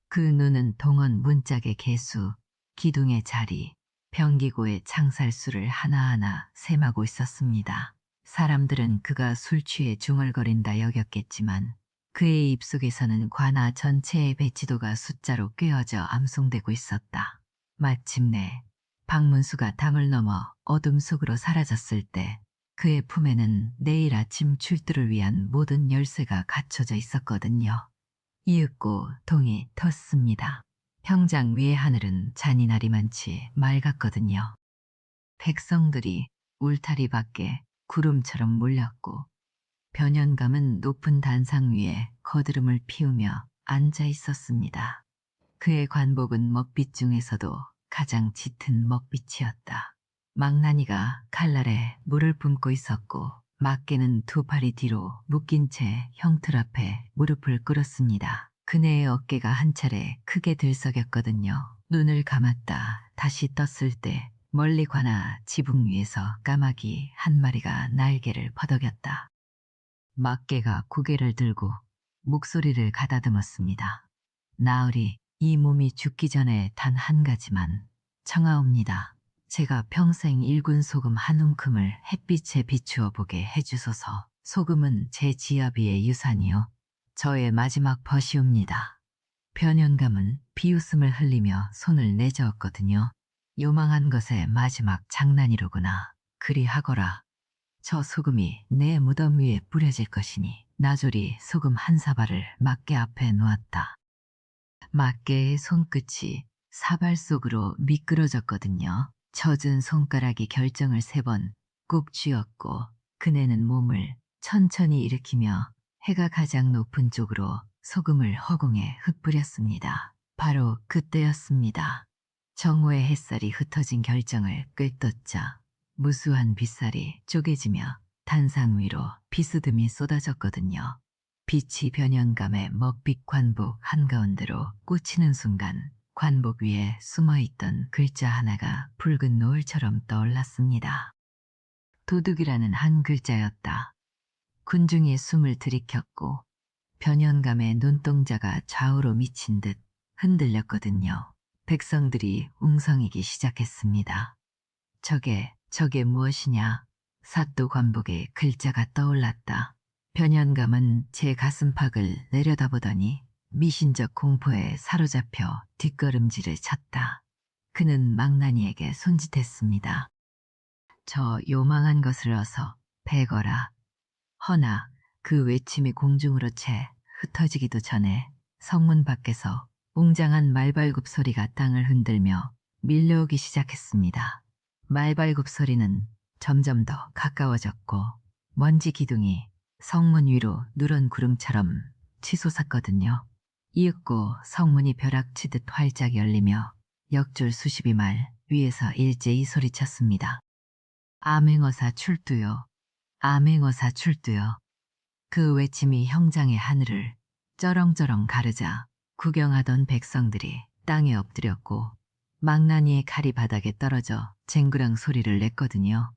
그 눈은 동원 문짝의 개수, 기둥의 자리, 병기고의 창살수를 하나하나 셈하고 있었습니다. 사람들은 그가 술 취해 중얼거린다 여겼겠지만 그의 입속에서는 관아 전체의 배치도가 숫자로 꿰어져 암송되고 있었다. 마침내 박문수가 담을 넘어 어둠 속으로 사라졌을 때 그의 품에는 내일 아침 출두를 위한 모든 열쇠가 갖춰져 있었거든요. 이윽고 동이 텄습니다. 평장 위의 하늘은 잔인하리만치 맑았거든요. 백성들이 울타리 밖에 구름처럼 몰렸고 변연감은 높은 단상 위에 거드름을 피우며 앉아 있었습니다. 그의 관복은 먹빛 중에서도 가장 짙은 먹빛이었다. 망나니가 칼날에 물을 뿜고 있었고 막개는 두 팔이 뒤로 묶인 채 형틀 앞에 무릎을 꿇었습니다. 그네의 어깨가 한 차례 크게 들썩였거든요. 눈을 감았다 다시 떴을 때 멀리 관아 지붕 위에서 까마귀 한 마리가 날개를 퍼덕였다. 막개가 고개를 들고 목소리를 가다듬었습니다. 나으리, 이 몸이 죽기 전에 단 한 가지만 청하옵니다. 제가 평생 일군 소금 한 움큼을 햇빛에 비추어 보게 해주소서. 소금은 제 지아비의 유산이요. 저의 마지막 벗이옵니다. 변연감은 비웃음을 흘리며 손을 내저었거든요. 요망한 것의 마지막 장난이로구나. 그리하거라. 저 소금이 내 무덤 위에 뿌려질 것이니 나졸이 소금 한 사발을 막개 앞에 놓았다. 막개의 손끝이 사발 속으로 미끄러졌거든요. 젖은 손가락이 결정을 3번 꾹 쥐었고 그네는 몸을 천천히 일으키며 해가 가장 높은 쪽으로 소금을 허공에 흩뿌렸습니다. 바로 그때였습니다. 정오의 햇살이 흩어진 결정을 꿰떴자 무수한 빗살이 쪼개지며 단상 위로 비스듬히 쏟아졌거든요. 빛이 변연감의 먹빛 관복 한가운데로 꽂히는 순간 관복 위에 숨어있던 글자 하나가 붉은 노을처럼 떠올랐습니다. 도둑이라는 한 글자였다. 군중이 숨을 들이켰고 변연감의 눈동자가 좌우로 미친 듯 흔들렸거든요. 백성들이 웅성이기 시작했습니다. 저게 무엇이냐? 사또 관복의 글자가 떠올랐다. 변연감은 제 가슴팍을 내려다보더니 미신적 공포에 사로잡혀 뒷걸음질을 쳤다. 그는 망나니에게 손짓했습니다. 저 요망한 것을 어서 베거라. 허나 그 외침이 공중으로 채 흩어지기도 전에 성문 밖에서 웅장한 말발굽 소리가 땅을 흔들며 밀려오기 시작했습니다. 말발굽 소리는 점점 더 가까워졌고 먼지 기둥이 성문 위로 누런 구름처럼 치솟았거든요. 이윽고 성문이 벼락치듯 활짝 열리며 역졸 수십이 말 위에서 일제히 소리쳤습니다. 암행어사 출두요. 암행어사 출두요. 그 외침이 형장의 하늘을 쩌렁쩌렁 가르자 구경하던 백성들이 땅에 엎드렸고 망나니의 칼이 바닥에 떨어져 쟁그랑 소리를 냈거든요.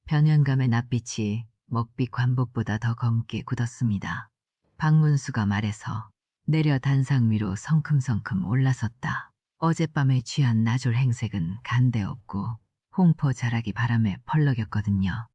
변연감의 낯빛이 먹빛 관복보다 더 검게 굳었습니다. 박문수가 말해서 내려 단상 위로 성큼성큼 올라섰다. 어젯밤에 취한 나졸 행색은 간데없고 홍포 자락이 바람에 펄럭였거든요.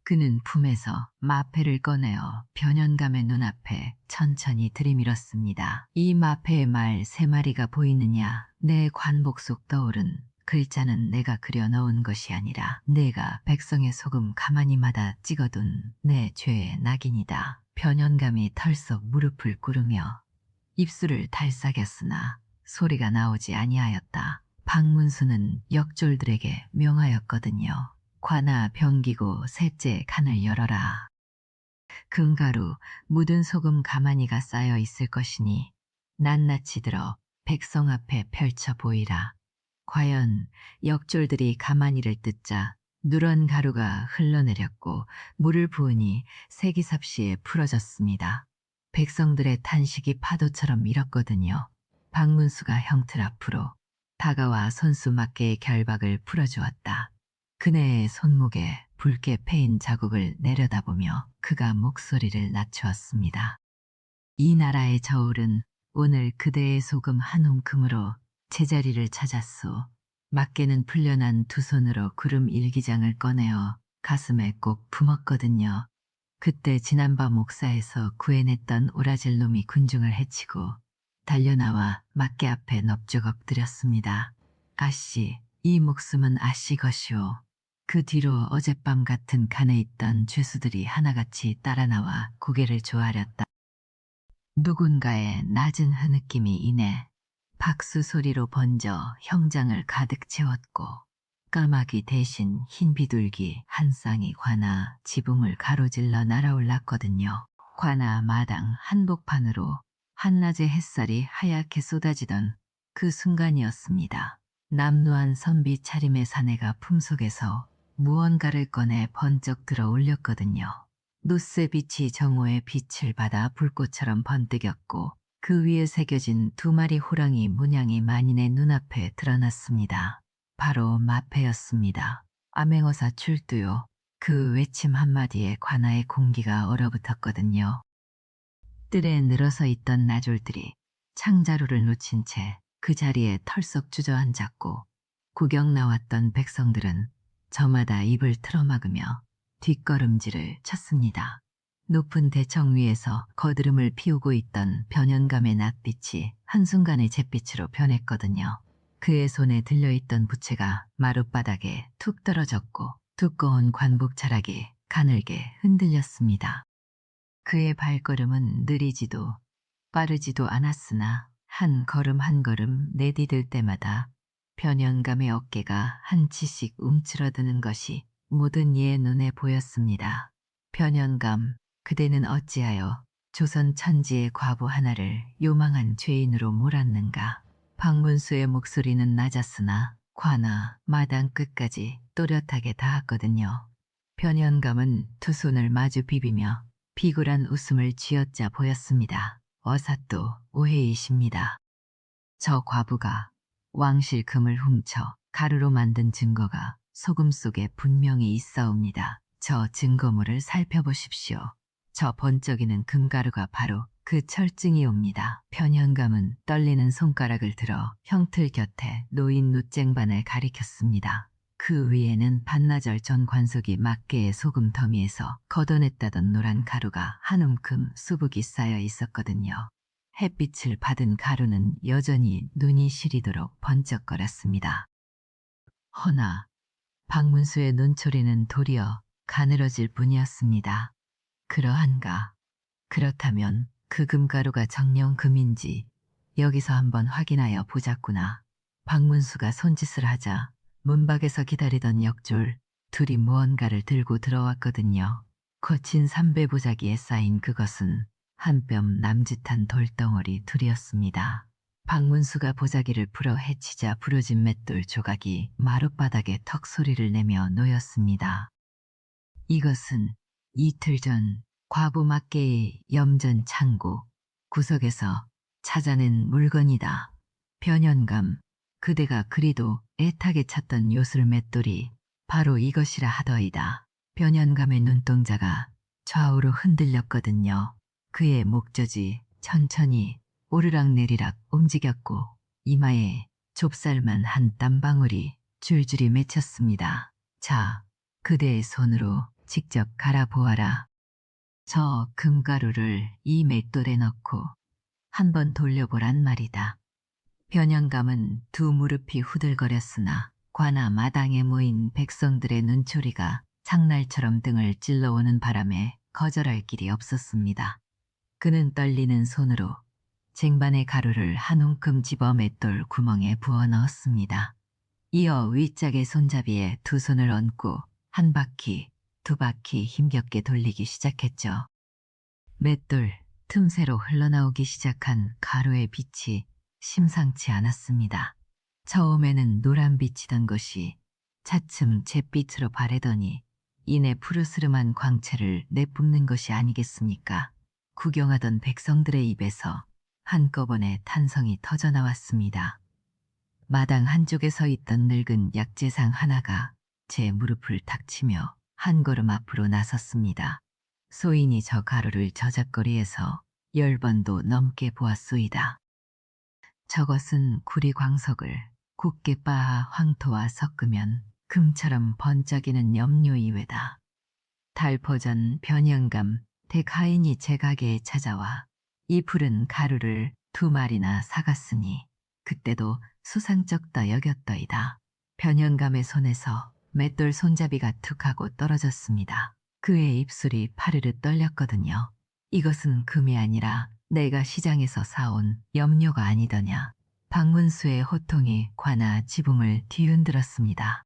그는 품에서 마패를 꺼내어 변연감의 눈앞에 천천히 들이밀었습니다. 이 마패의 말 3마리가 보이느냐? 내 관복 속 떠오른 글자는 내가 그려넣은 것이 아니라 내가 백성의 소금 가마니마다 찍어둔 내 죄의 낙인이다. 변연감이 털썩 무릎을 꿇으며 입술을 달싹였으나 소리가 나오지 아니하였다. 박문수는 역졸들에게 명하였거든요. 관아 병기고 셋째 칸을 열어라. 금가루 묻은 소금 가마니가 쌓여 있을 것이니 낱낱이 들어 백성 앞에 펼쳐 보이라. 과연 역졸들이 가마니를 뜯자 누런 가루가 흘러내렸고 물을 부으니 세기삽시에 풀어졌습니다. 백성들의 탄식이 파도처럼 밀었거든요. 박문수가 형틀 앞으로 다가와 손수 막개의 결박을 풀어주었다. 그네의 손목에 붉게 패인 자국을 내려다보며 그가 목소리를 낮추었습니다. 이 나라의 저울은 오늘 그대의 소금 한 움큼으로 제자리를 찾았소. 막개는 풀려난 두 손으로 구름 일기장을 꺼내어 가슴에 꼭 품었거든요. 그때 지난밤 옥사에서 구해냈던 오라질 놈이 군중을 해치고 달려나와 막개 앞에 넙죽 엎드렸습니다. 아씨, 이 목숨은 아씨 것이오. 그 뒤로 어젯밤 같은 칸에 있던 죄수들이 하나같이 따라 나와 고개를 조아렸다. 누군가의 낮은 흐느낌이 이내 박수 소리로 번져 형장을 가득 채웠고 까마귀 대신 흰 비둘기 한 쌍이 관아 지붕을 가로질러 날아올랐거든요. 관아 마당 한복판으로 한낮의 햇살이 하얗게 쏟아지던 그 순간이었습니다. 남루한 선비 차림의 사내가 품속에서 무언가를 꺼내 번쩍 들어 올렸거든요. 노쇠빛이 정오의 빛을 받아 불꽃처럼 번뜩였고 그 위에 새겨진 두 마리 호랑이 문양이 만인의 눈앞에 드러났습니다. 바로 마패였습니다. 암행어사 출두요. 그 외침 한마디에 관아의 공기가 얼어붙었거든요. 뜰에 늘어서 있던 나졸들이 창자루를 놓친 채 그 자리에 털썩 주저앉았고 구경 나왔던 백성들은 저마다 입을 틀어막으며 뒷걸음질을 쳤습니다. 높은 대청 위에서 거드름을 피우고 있던 변연감의 낯빛이 한순간에 잿빛으로 변했거든요. 그의 손에 들려있던 부채가 마룻바닥에 툭 떨어졌고 두꺼운 관복 자락이 가늘게 흔들렸습니다. 그의 발걸음은 느리지도 빠르지도 않았으나 한 걸음 한 걸음 내디딜 때마다 변연감의 어깨가 한 치씩 움츠러드는 것이 모든 이의 눈에 보였습니다. 변연감, 그대는 어찌하여 조선 천지의 과부 하나를 요망한 죄인으로 몰았는가. 박문수의 목소리는 낮았으나 관아 마당 끝까지 또렷하게 닿았거든요. 변연감은 두 손을 마주 비비며 비굴한 웃음을 쥐어짜 보였습니다. 어사또 오해이십니다. 저 과부가 왕실 금을 훔쳐 가루로 만든 증거가 소금 속에 분명히 있사옵니다. 저 증거물을 살펴보십시오. 저 번쩍이는 금가루가 바로 그 철증이옵니다. 변현감은 떨리는 손가락을 들어 형틀 곁에 놓인 눕쟁반을 가리켰습니다. 그 위에는 반나절 전 관속이 막개의 소금 더미에서 걷어냈다던 노란 가루가 한 움큼 수북이 쌓여 있었거든요. 햇빛을 받은 가루는 여전히 눈이 시리도록 번쩍거렸습니다. 허나 박문수의 눈초리는 도리어 가늘어질 뿐이었습니다. 그러한가? 그렇다면 그 금가루가 정녕 금인지 여기서 한번 확인하여 보자꾸나. 박문수가 손짓을 하자 문밖에서 기다리던 역졸 둘이 무언가를 들고 들어왔거든요. 거친 삼배 보자기에 쌓인 그것은 한 뼘 남짓한 돌덩어리 둘이었습니다. 박문수가 보자기를 풀어 헤치자 부러진 맷돌 조각이 마룻바닥에 턱 소리를 내며 놓였습니다. 이것은 이틀 전 과부 막개의 염전 창고 구석에서 찾아낸 물건이다. 변연감, 그대가 그리도 애타게 찾던 요술 맷돌이 바로 이것이라 하더이다. 변연감의 눈동자가 좌우로 흔들렸거든요. 그의 목젖이 천천히 오르락내리락 움직였고 이마에 좁쌀만 한 땀방울이 줄줄이 맺혔습니다. 자, 그대의 손으로 직접 갈아보아라. 저 금가루를 이 맷돌에 넣고 한번 돌려보란 말이다. 변연감은 두 무릎이 후들거렸으나 관아 마당에 모인 백성들의 눈초리가 창날처럼 등을 찔러오는 바람에 거절할 길이 없었습니다. 그는 떨리는 손으로 쟁반의 가루를 한 움큼 집어 맷돌 구멍에 부어 넣었습니다. 이어 위짝의 손잡이에 두 손을 얹고 한 바퀴, 두 바퀴 힘겹게 돌리기 시작했죠. 맷돌 틈새로 흘러나오기 시작한 가루의 빛이 심상치 않았습니다. 처음에는 노란빛이던 것이 차츰 잿빛으로 바래더니 이내 푸르스름한 광채를 내뿜는 것이 아니겠습니까? 구경하던 백성들의 입에서 한꺼번에 탄성이 터져나왔습니다. 마당 한쪽에 서 있던 늙은 약재상 하나가 제 무릎을 탁 치며 한 걸음 앞으로 나섰습니다. 소인이 저 가루를 저작거리에서 10번도 넘게 보았소이다. 저것은 구리광석을 곱게 빻아 황토와 섞으면 금처럼 번쩍이는 염료 이외다. 달포전 변연감 댁하인이 제 가게에 찾아와 이 푸른 가루를 2마리나 사갔으니 그때도 수상쩍다 여겼더이다. 변현감의 손에서 맷돌 손잡이가 툭 하고 떨어졌습니다. 그의 입술이 파르르 떨렸거든요. 이것은 금이 아니라 내가 시장에서 사온 염료가 아니더냐. 박문수의 호통이 관아 지붕을 뒤흔들었습니다.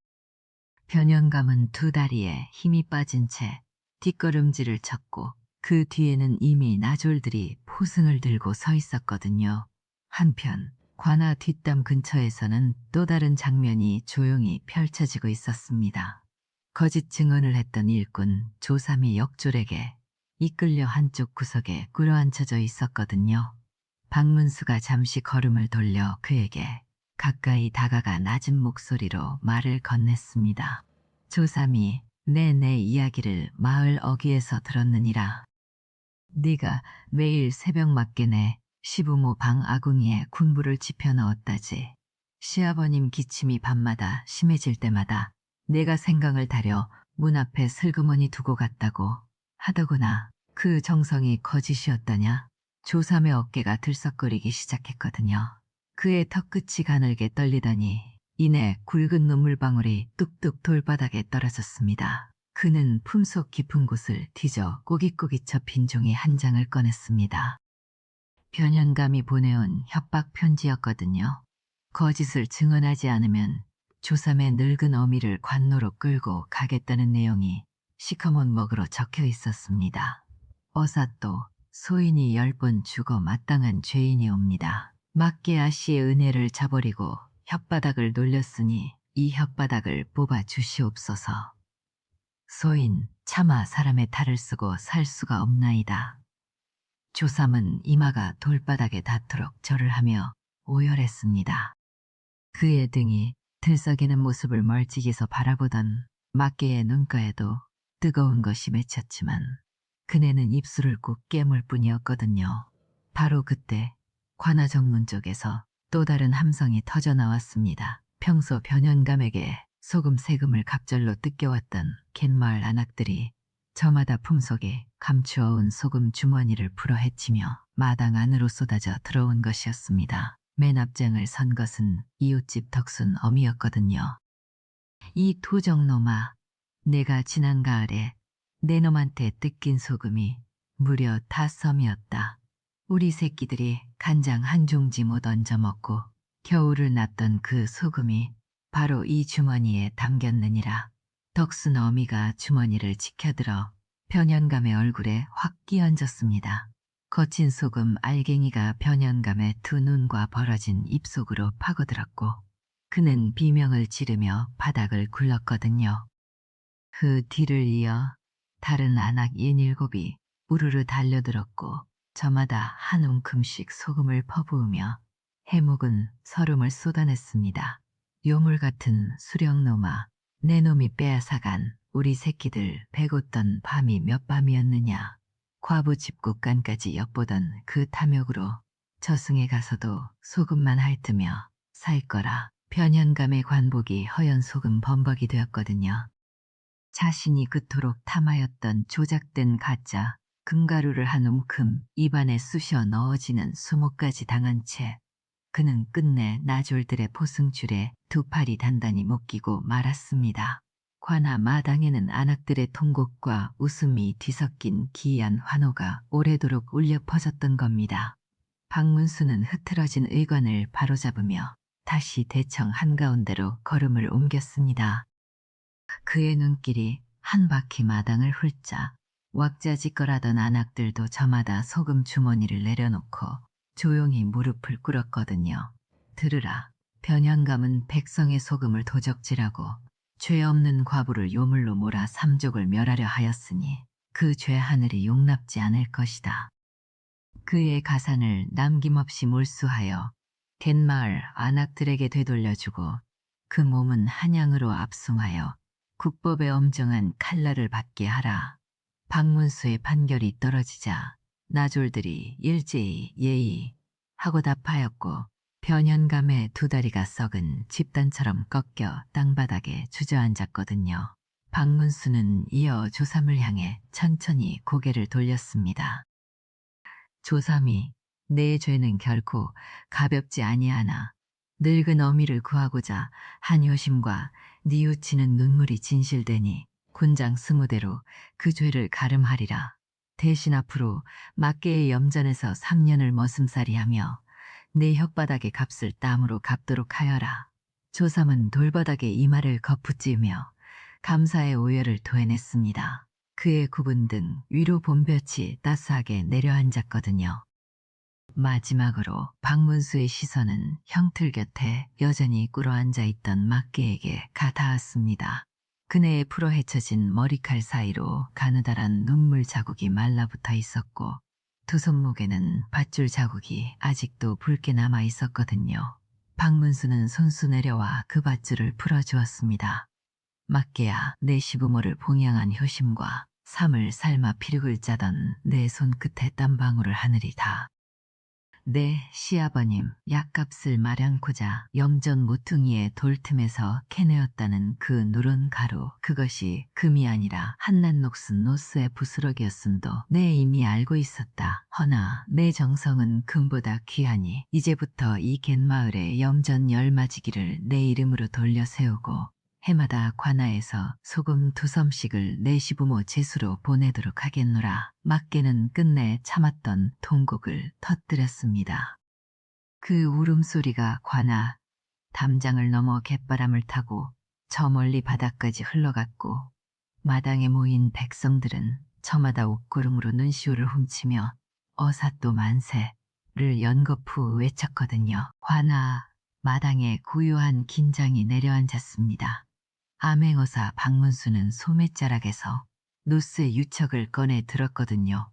변현감은 두 다리에 힘이 빠진 채 뒷걸음질을 쳤고 그 뒤에는 이미 나졸들이 포승을 들고 서 있었거든요. 한편 관아 뒷담 근처에서는 또 다른 장면이 조용히 펼쳐지고 있었습니다. 거짓 증언을 했던 일꾼 조삼이 역졸에게 이끌려 한쪽 구석에 꿇어앉혀져 있었거든요. 박문수가 잠시 걸음을 돌려 그에게 가까이 다가가 낮은 목소리로 말을 건넸습니다. 조삼이 내 이야기를 마을 어귀에서 들었느니라. 네가 매일 새벽맞게 내 시부모 방 아궁이에 군부를 지펴 넣었다지. 시아버님 기침이 밤마다 심해질 때마다 내가 생강을 다려 문 앞에 슬그머니 두고 갔다고 하더구나. 그 정성이 거짓이었다냐? 조삼의 어깨가 들썩거리기 시작했거든요. 그의 턱끝이 가늘게 떨리더니 이내 굵은 눈물방울이 뚝뚝 돌바닥에 떨어졌습니다. 그는 품속 깊은 곳을 뒤져 꼬깃꼬깃 접힌 종이 한 장을 꺼냈습니다. 변현감이 보내온 협박 편지였거든요. 거짓을 증언하지 않으면 조삼의 늙은 어미를 관노로 끌고 가겠다는 내용이 시커먼 먹으로 적혀 있었습니다. 어사또 소인이 10번 죽어 마땅한 죄인이옵니다. 막계아 씨의 은혜를 저버리고 혓바닥을 놀렸으니 이 혓바닥을 뽑아 주시옵소서. 소인 차마 사람의 탈을 쓰고 살 수가 없나이다. 조삼은 이마가 돌바닥에 닿도록 절을 하며 오열했습니다. 그의 등이 들썩이는 모습을 멀찍이서 바라보던 막계의 눈가에도 뜨거운 것이 맺혔지만 그네는 입술을 꾹 깨물 뿐이었거든요. 바로 그때 관아 정문 쪽에서 또 다른 함성이 터져 나왔습니다. 평소 변현감에게 소금 세금을 갑절로 뜯겨왔던 갯마을 안악들이 저마다 품속에 감추어온 소금 주머니를 풀어헤치며 마당 안으로 쏟아져 들어온 것이었습니다. 맨 앞장을 선 것은 이웃집 덕순 어미였거든요. 이 토정놈아, 내가 지난 가을에 내 놈한테 뜯긴 소금이 무려 5섬이었다. 우리 새끼들이 간장 한 종지 못 얹어 먹고 겨울을 났던 그 소금이 바로 이 주머니에 담겼느니라. 덕순 어미가 주머니를 치켜들어 변현감의 얼굴에 확 끼얹었습니다. 거친 소금 알갱이가 변현감의 두 눈과 벌어진 입속으로 파고들었고 그는 비명을 지르며 바닥을 굴렀거든요. 그 뒤를 이어 다른 안악 67이 우르르 달려들었고 저마다 한 움큼씩 소금을 퍼부으며 해묵은 설움을 쏟아냈습니다. 요물 같은 수령놈아, 내 놈이 빼앗아간 우리 새끼들 배고던 밤이 몇 밤이었느냐. 과부 집국간까지 엿보던 그 탐욕으로 저승에 가서도 소금만 핥으며 살 거라. 변현감의 관복이 허연 소금 범벅이 되었거든요. 자신이 그토록 탐하였던 조작된 가짜 금가루를 한 움큼 입안에 쑤셔 넣어지는 수모까지 당한 채 그는 끝내 나졸들의 포승줄에 두 팔이 단단히 묶이고 말았습니다. 관아 마당에는 안악들의 통곡과 웃음이 뒤섞인 기이한 환호가 오래도록 울려 퍼졌던 겁니다. 박문수는 흐트러진 의관을 바로잡으며 다시 대청 한가운데로 걸음을 옮겼습니다. 그의 눈길이 한 바퀴 마당을 훑자 왁자지껄하던 안악들도 저마다 소금 주머니를 내려놓고 조용히 무릎을 꿇었거든요. 들으라. 변현감은 백성의 소금을 도적질하고 죄 없는 과부를 요물로 몰아 삼족을 멸하려 하였으니 그 죄 하늘이 용납지 않을 것이다. 그의 가산을 남김없이 몰수하여 갯마을 안악들에게 되돌려주고 그 몸은 한양으로 압송하여 국법의 엄정한 칼날을 받게 하라. 박문수의 판결이 떨어지자 나졸들이 일제히 예의 하고 답하였고 변현감의 두 다리가 썩은 집단처럼 꺾여 땅바닥에 주저앉았거든요. 박문수는 이어 조삼을 향해 천천히 고개를 돌렸습니다. 조삼이 내 죄는 결코 가볍지 아니하나 늙은 어미를 구하고자 한 효심과 뉘우치는 눈물이 진실되니 군장 20대로 그 죄를 가름하리라. 대신 앞으로 막개의 염전에서 3년을 머슴살이하며 내 혓바닥의 값을 땀으로 갚도록 하여라. 조삼은 돌바닥에 이마를 거푸찌며 감사의 오열을 토해냈습니다. 그의 구분 등 위로 봄볕이 따스하게 내려앉았거든요. 마지막으로 박문수의 시선은 형틀 곁에 여전히 꿇어앉아 있던 막개에게 닿았습니다. 그네의 풀어헤쳐진 머리칼 사이로 가느다란 눈물 자국이 말라붙어 있었고 두 손목에는 밧줄 자국이 아직도 붉게 남아 있었거든요. 박문수는 손수 내려와 그 밧줄을 풀어주었습니다. 막개야, 내 시부모를 봉양한 효심과 삶을 삶아 피륙을 짜던 내 손끝에 땀방울을 하늘이 다. 네, 시아버님, 약값을 마련코자 염전 모퉁이의 돌틈에서 캐내었다는 그 누런 가루, 그것이 금이 아니라 한낱 녹슨 노스의 부스러기였음도 내 이미 알고 있었다. 허나 내 정성은 금보다 귀하니 이제부터 이 갯마을에 염전 열맞이기를 내 이름으로 돌려 세우고 해마다 관아에서 소금 2섬씩을 내 시부모 제수로 보내도록 하겠노라. 막개는 끝내 참았던 통곡을 터뜨렸습니다. 그 울음소리가 관아, 담장을 넘어 갯바람을 타고 저 멀리 바다까지 흘러갔고 마당에 모인 백성들은 저마다 옷고름으로 눈시울을 훔치며 어사또 만세를 연거푸 외쳤거든요. 관아, 마당에 고요한 긴장이 내려앉았습니다. 암행어사 박문수는 소매자락에서 노스의 유척을 꺼내 들었거든요.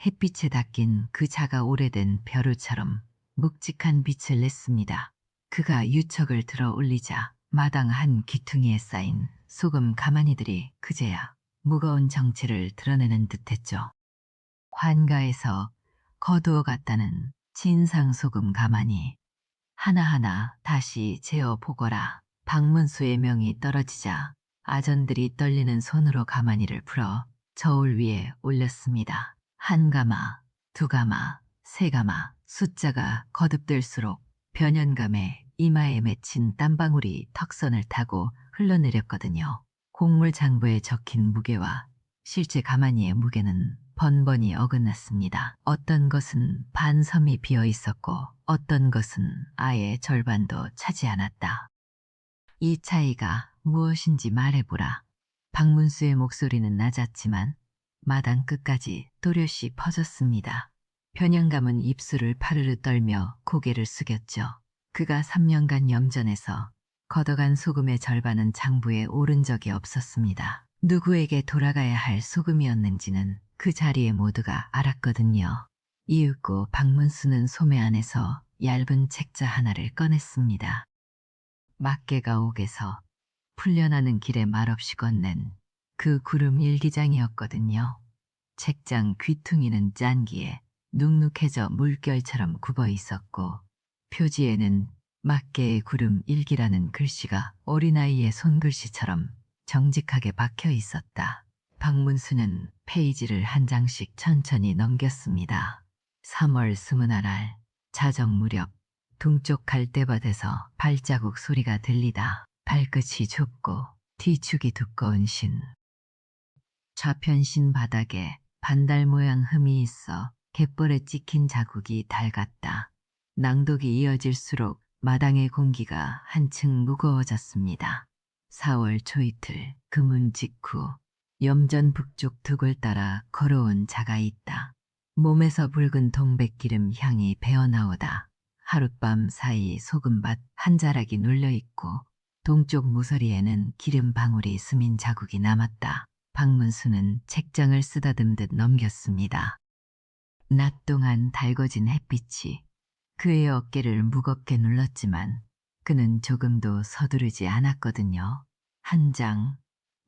햇빛에 닦인 그 자가 오래된 벼루처럼 묵직한 빛을 냈습니다. 그가 유척을 들어 올리자 마당 한 귀퉁이에 쌓인 소금 가마니들이 그제야 무거운 정체를 드러내는 듯했죠. 환가에서 거두어 갔다는 진상 소금 가마니 하나하나 다시 재어 보거라. 박문수의 명이 떨어지자 아전들이 떨리는 손으로 가마니를 풀어 저울 위에 올렸습니다. 한 가마, 두 가마, 세 가마, 숫자가 거듭될수록 변연감에 이마에 맺힌 땀방울이 턱선을 타고 흘러내렸거든요. 곡물 장부에 적힌 무게와 실제 가마니의 무게는 번번이 어긋났습니다. 어떤 것은 반섬이 비어 있었고 어떤 것은 아예 절반도 차지 않았다. 이 차이가 무엇인지 말해보라. 박문수의 목소리는 낮았지만 마당 끝까지 또렷이 퍼졌습니다. 변양감은 입술을 파르르 떨며 고개를 숙였죠. 그가 3년간 염전에서 걷어간 소금의 절반은 장부에 오른 적이 없었습니다. 누구에게 돌아가야 할 소금이었는지는 그 자리에 모두가 알았거든요. 이윽고 박문수는 소매 안에서 얇은 책자 하나를 꺼냈습니다. 막개가 옥에서 풀려나는 길에 말없이 건넨 그 구름 일기장이었거든요. 책장 귀퉁이는 짠기에 눅눅해져 물결처럼 굽어 있었고 표지에는 막개의 구름 일기라는 글씨가 어린아이의 손글씨처럼 정직하게 박혀 있었다. 박문수는 페이지를 한 장씩 천천히 넘겼습니다. 3월 21날 자정 무렵 동쪽 갈대밭에서 발자국 소리가 들리다 발끝이 좁고 뒤축이 두꺼운 좌편 신 바닥에 반달 모양 흠이 있어 갯벌에 찍힌 자국이 달갔다. 낭독이 이어질수록 마당의 공기가 한층 무거워졌습니다. 4월 초이틀 금운 직후 염전 북쪽 둑을 따라 걸어온 자가 있다. 몸에서 붉은 동백기름 향이 배어나오다. 하룻밤 사이 소금밭 한 자락이 눌려있고 동쪽 무서리에는 기름 방울이 스민 자국이 남았다. 박문수는 책장을 쓰다듬듯 넘겼습니다. 낮 동안 달궈진 햇빛이 그의 어깨를 무겁게 눌렀지만 그는 조금도 서두르지 않았거든요. 한 장,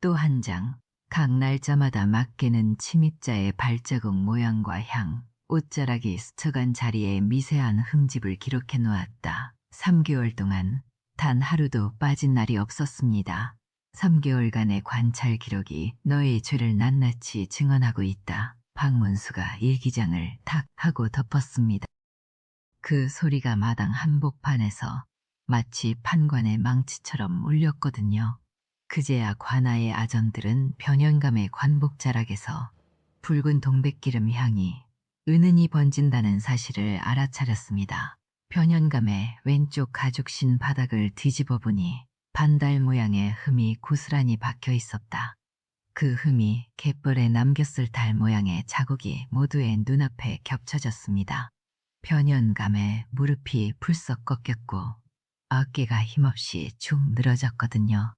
또 한 장, 각 날짜마다 막개는 침입자의 발자국 모양과 향, 옷자락이 스쳐간 자리에 미세한 흠집을 기록해 놓았다. 3개월 동안 단 하루도 빠진 날이 없었습니다. 3개월간의 관찰 기록이 너의 죄를 낱낱이 증언하고 있다. 박문수가 일기장을 탁 하고 덮었습니다. 그 소리가 마당 한복판에서 마치 판관의 망치처럼 울렸거든요. 그제야 관아의 아전들은 변연감의 관복자락에서 붉은 동백기름 향이 은은히 번진다는 사실을 알아차렸습니다. 변연감의 왼쪽 가죽신 바닥을 뒤집어 보니 반달 모양의 흠이 고스란히 박혀 있었다. 그 흠이 갯벌에 남겼을 달 모양의 자국이 모두의 눈앞에 겹쳐졌습니다. 변연감에 무릎이 풀썩 꺾였고 어깨가 힘없이 축 늘어졌거든요.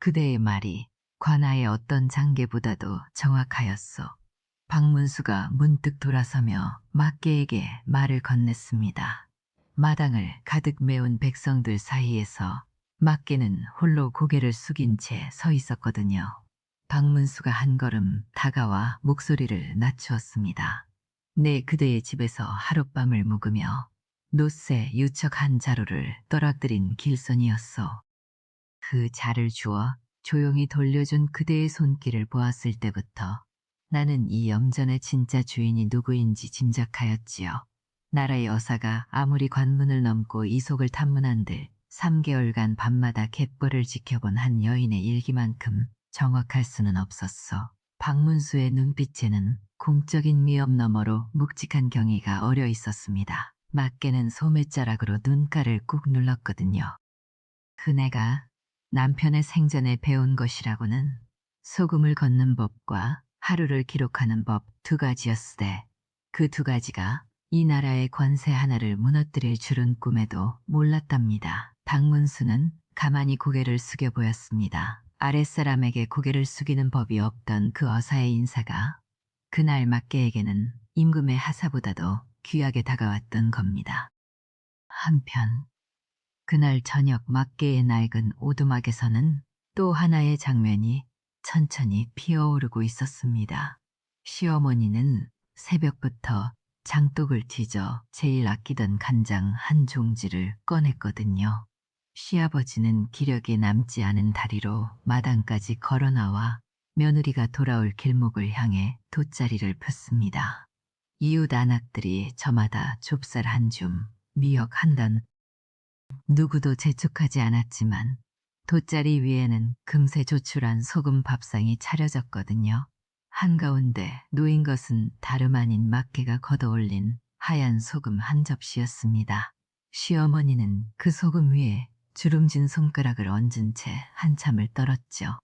그대의 말이 관아의 어떤 장계보다도 정확하였소. 박문수가 문득 돌아서며 막개에게 말을 건넸습니다. 마당을 가득 메운 백성들 사이에서 막개는 홀로 고개를 숙인 채 서 있었거든요. 박문수가 한 걸음 다가와 목소리를 낮추었습니다. 내 그대의 집에서 하룻밤을 묵으며 노새 유척한 자루를 떨어뜨린 길손이었소. 그 자를 주어 조용히 돌려준 그대의 손길을 보았을 때부터 나는 이 염전의 진짜 주인이 누구인지 짐작하였지요. 나라의 여사가 아무리 관문을 넘고 이속을 탐문한들 3개월간 밤마다 갯벌을 지켜본 한 여인의 일기만큼 정확할 수는 없었어. 박문수의 눈빛에는 공적인 미업 너머로 묵직한 경의가 어려 있었습니다. 막개는 소매자락으로 눈가를 꾹 눌렀거든요. 그네가 남편의 생전에 배운 것이라고는 소금을 걷는 법과 하루를 기록하는 법 두 가지였으되 그 두 가지가 이 나라의 권세 하나를 무너뜨릴 줄은 꿈에도 몰랐답니다. 박문수는 가만히 고개를 숙여 보였습니다. 아랫사람에게 고개를 숙이는 법이 없던 그 어사의 인사가 그날 막개에게는 임금의 하사보다도 귀하게 다가왔던 겁니다. 한편 그날 저녁 막개의 낡은 오두막에서는 또 하나의 장면이 천천히 피어오르고 있었습니다. 시어머니는 새벽부터 장독을 뒤져 제일 아끼던 간장 한 종지를 꺼냈거든요. 시아버지는 기력이 남지 않은 다리로 마당까지 걸어나와 며느리가 돌아올 길목을 향해 돗자리를 폈습니다. 이웃 아낙들이 저마다 좁쌀 한 줌, 미역 한 단, 누구도 재촉하지 않았지만 돗자리 위에는 금세 조출한 소금 밥상이 차려졌거든요. 한가운데 놓인 것은 다름 아닌 막개가 걷어올린 하얀 소금 한 접시였습니다. 시어머니는 그 소금 위에 주름진 손가락을 얹은 채 한참을 떨었죠.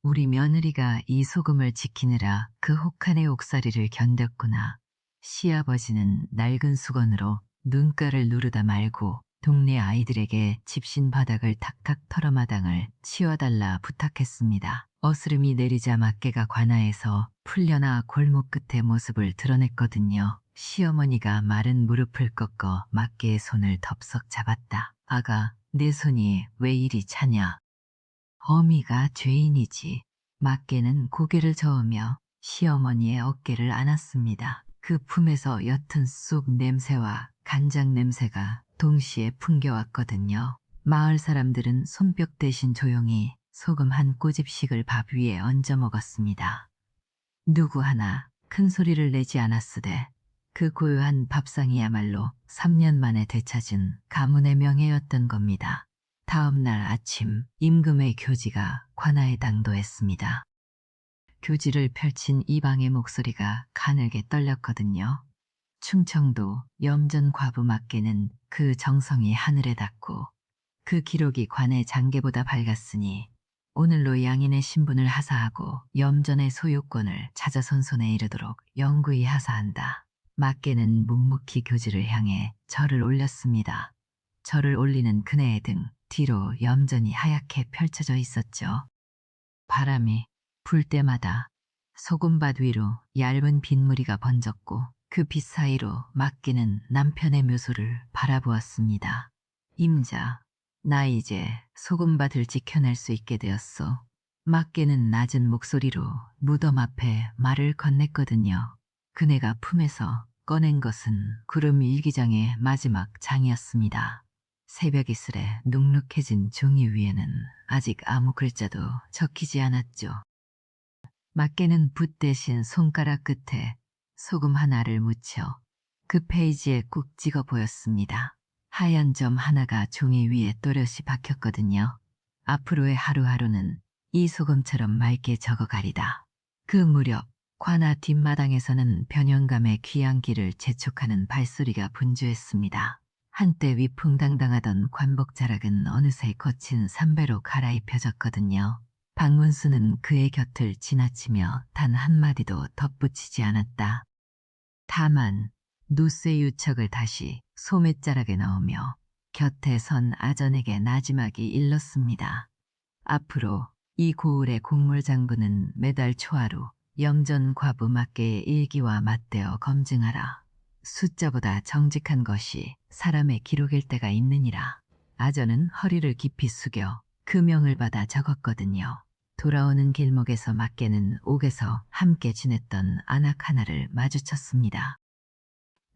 우리 며느리가 이 소금을 지키느라 그 혹한의 옥살이를 견뎠구나. 시아버지는 낡은 수건으로 눈가를 누르다 말고 동네 아이들에게 집신 바닥을 탁탁 털어 마당을 치워달라 부탁했습니다. 어스름이 내리자 막개가 관아에서 풀려나 골목 끝의 모습을 드러냈거든요. 시어머니가 마른 무릎을 꺾어 막개의 손을 덥석 잡았다. 아가, 내 손이 왜 이리 차냐? 어미가 죄인이지. 막개는 고개를 저으며 시어머니의 어깨를 안았습니다. 그 품에서 옅은 쑥 냄새와 간장 냄새가 동시에 풍겨왔거든요. 마을 사람들은 손뼉 대신 조용히 소금 한 꼬집씩을 밥 위에 얹어 먹었습니다. 누구 하나 큰 소리를 내지 않았으되 그 고요한 밥상이야말로 3년 만에 되찾은 가문의 명예였던 겁니다. 다음 날 아침 임금의 교지가 관아에 당도했습니다. 교지를 펼친 이방의 목소리가 가늘게 떨렸거든요. 충청도 염전 과부 막개는 그 정성이 하늘에 닿고 그 기록이 관의 장계보다 밝았으니 오늘로 양인의 신분을 하사하고 염전의 소유권을 자자손손에 이르도록 영구히 하사한다. 막개는 묵묵히 교지를 향해 절을 올렸습니다. 절을 올리는 그네의 등 뒤로 염전이 하얗게 펼쳐져 있었죠. 바람이 불 때마다 소금밭 위로 얇은 빗무리가 번졌고 그 빛 사이로 막개는 남편의 묘소를 바라보았습니다. 임자, 나 이제 소금밭을 지켜낼 수 있게 되었소. 막개는 낮은 목소리로 무덤 앞에 말을 건넸거든요. 그네가 품에서 꺼낸 것은 구름 일기장의 마지막 장이었습니다. 새벽 이슬에 눅눅해진 종이 위에는 아직 아무 글자도 적히지 않았죠. 막개는 붓 대신 손가락 끝에 소금 하나를 묻혀 그 페이지에 꾹 찍어 보였습니다. 하얀 점 하나가 종이 위에 또렷이 박혔거든요. 앞으로의 하루하루는 이 소금처럼 맑게 적어가리다. 그 무렵 관아 뒷마당에서는 변형감의 귀한 길을 재촉하는 발소리가 분주했습니다. 한때 위풍당당하던 관복자락은 어느새 거친 삼배로 갈아입혀졌거든요. 박문수는 그의 곁을 지나치며 단 한마디도 덧붙이지 않았다. 다만 누스의 유척을 다시 소매자락에 넣으며 곁에 선 아전에게 나지막이 일렀습니다. 앞으로 이 고을의 곡물장부는 매달 초하루 염전 과부 맞게의 일기와 맞대어 검증하라. 숫자보다 정직한 것이 사람의 기록일 때가 있느니라. 아전은 허리를 깊이 숙여 그 명을 받아 적었거든요. 돌아오는 길목에서 맞게는 옥에서 함께 지냈던 안악 하나를 마주쳤습니다.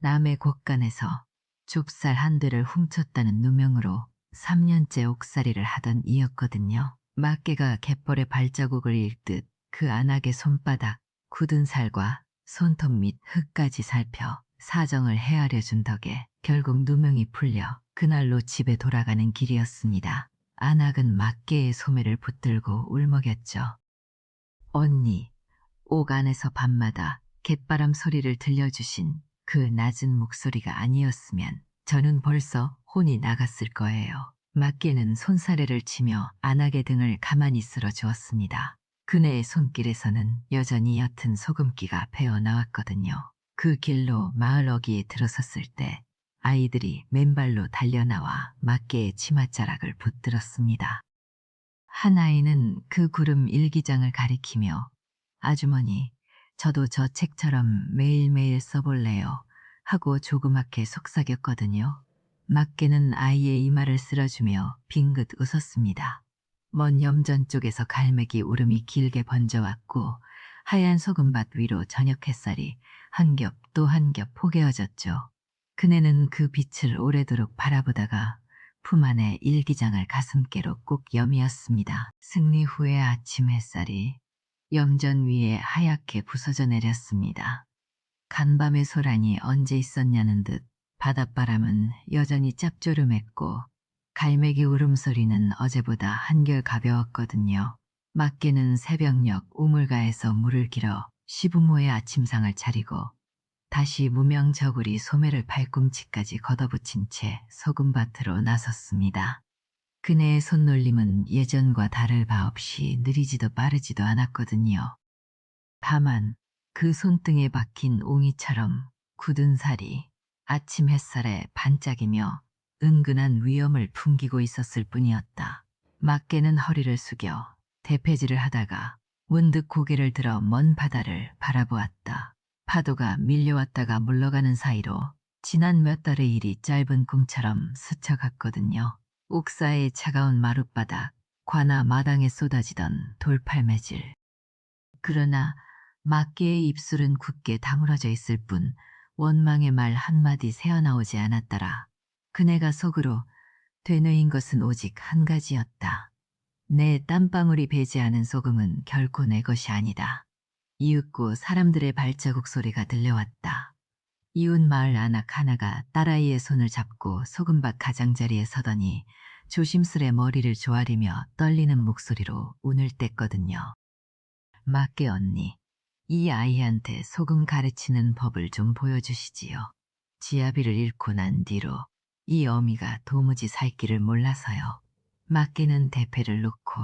남의 곳간에서 좁쌀 한 대를 훔쳤다는 누명으로 3년째 옥살이를 하던 이였거든요. 막개가 갯벌의 발자국을 읽듯 그 안악의 손바닥, 굳은 살과 손톱 및 흙까지 살펴 사정을 헤아려 준 덕에 결국 누명이 풀려 그날로 집에 돌아가는 길이었습니다. 안악은 막개의 소매를 붙들고 울먹였죠. 언니, 옥 안에서 밤마다 갯바람 소리를 들려주신 그 낮은 목소리가 아니었으면 저는 벌써 혼이 나갔을 거예요. 막개는 손사래를 치며 안악의 등을 가만히 쓸어 주었습니다. 그네의 손길에서는 여전히 옅은 소금기가 배어 나왔거든요. 그 길로 마을 어귀에 들어섰을 때 아이들이 맨발로 달려나와 막개의 치맛자락을 붙들었습니다. 한 아이는 그 구름 일기장을 가리키며 아주머니, 저도 저 책처럼 매일매일 써볼래요 하고 조그맣게 속삭였거든요. 막개는 아이의 이마를 쓸어주며 빙긋 웃었습니다. 먼 염전 쪽에서 갈매기 울음이 길게 번져왔고 하얀 소금밭 위로 저녁 햇살이 한 겹 또 한 겹 포개어졌죠. 그네는 그 빛을 오래도록 바라보다가 품 안에 일기장을 가슴께로 꼭 여미었습니다. 승리 후의 아침 햇살이 염전 위에 하얗게 부서져 내렸습니다. 간밤의 소란이 언제 있었냐는 듯 바닷바람은 여전히 짭조름했고 갈매기 울음소리는 어제보다 한결 가벼웠거든요. 막개는 새벽녘 우물가에서 물을 길어 시부모의 아침상을 차리고 다시 무명저구리 소매를 발꿈치까지 걷어붙인 채 소금밭으로 나섰습니다. 그네의 손놀림은 예전과 다를 바 없이 느리지도 빠르지도 않았거든요. 다만 그 손등에 박힌 옹이처럼 굳은 살이 아침 햇살에 반짝이며 은근한 위험을 풍기고 있었을 뿐이었다. 막개는 허리를 숙여 대패질을 하다가 문득 고개를 들어 먼 바다를 바라보았다. 파도가 밀려왔다가 물러가는 사이로 지난 몇 달의 일이 짧은 꿈처럼 스쳐갔거든요. 옥사의 차가운 마룻바닥, 관아 마당에 쏟아지던 돌팔매질. 그러나 막개의 입술은 굳게 다물어져 있을 뿐 원망의 말 한마디 새어나오지 않았더라. 그네가 속으로 되뇌인 것은 오직 한 가지였다. 내 땀방울이 배지 않은 소금은 결코 내 것이 아니다. 이윽고 사람들의 발자국 소리가 들려왔다. 이웃 마을 안악 하나가 딸아이의 손을 잡고 소금밭 가장자리에 서더니 조심스레 머리를 조아리며 떨리는 목소리로 운을 뗐거든요. 막개 언니, 이 아이한테 소금 가르치는 법을 좀 보여주시지요. 지아비를 잃고 난 뒤로 이 어미가 도무지 살 길을 몰라서요. 막개는 대패를 놓고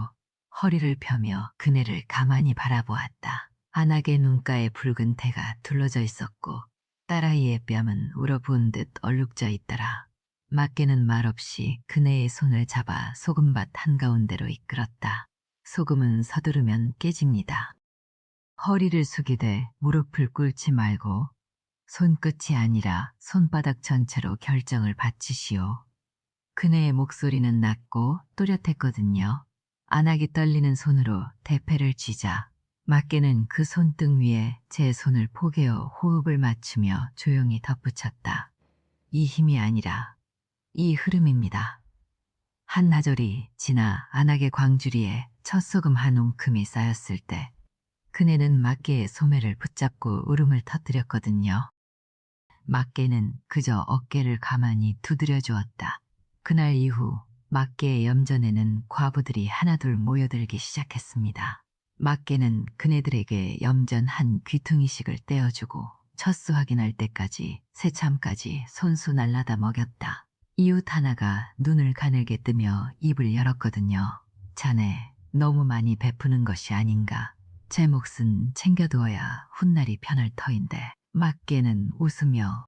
허리를 펴며 그네를 가만히 바라보았다. 안악의 눈가에 붉은 태가 둘러져 있었고 딸아이의 뺨은 울어부은 듯 얼룩져 있더라. 막개는 말없이 그네의 손을 잡아 소금밭 한가운데로 이끌었다. 소금은 서두르면 깨집니다. 허리를 숙이되 무릎을 꿇지 말고 손끝이 아니라 손바닥 전체로 결정을 바치시오. 그네의 목소리는 낮고 또렷했거든요. 안악이 떨리는 손으로 대패를 쥐자 막개는 그 손등 위에 제 손을 포개어 호흡을 맞추며 조용히 덧붙였다. 이 힘이 아니라 이 흐름입니다. 한나절이 지나 안악의 광주리에 첫 소금 한 웅큼이 쌓였을 때 그네는 막개의 소매를 붙잡고 울음을 터뜨렸거든요. 막개는 그저 어깨를 가만히 두드려 주었다. 그날 이후 막개의 염전에는 과부들이 하나둘 모여들기 시작했습니다. 막개는 그네들에게 염전 한 귀퉁이씩을 떼어주고 첫수 확인할 때까지 새참까지 손수 날라다 먹였다. 이웃 하나가 눈을 가늘게 뜨며 입을 열었거든요. 자네 너무 많이 베푸는 것이 아닌가. 제 몫은 챙겨두어야 훗날이 편할 터인데. 막개는 웃으며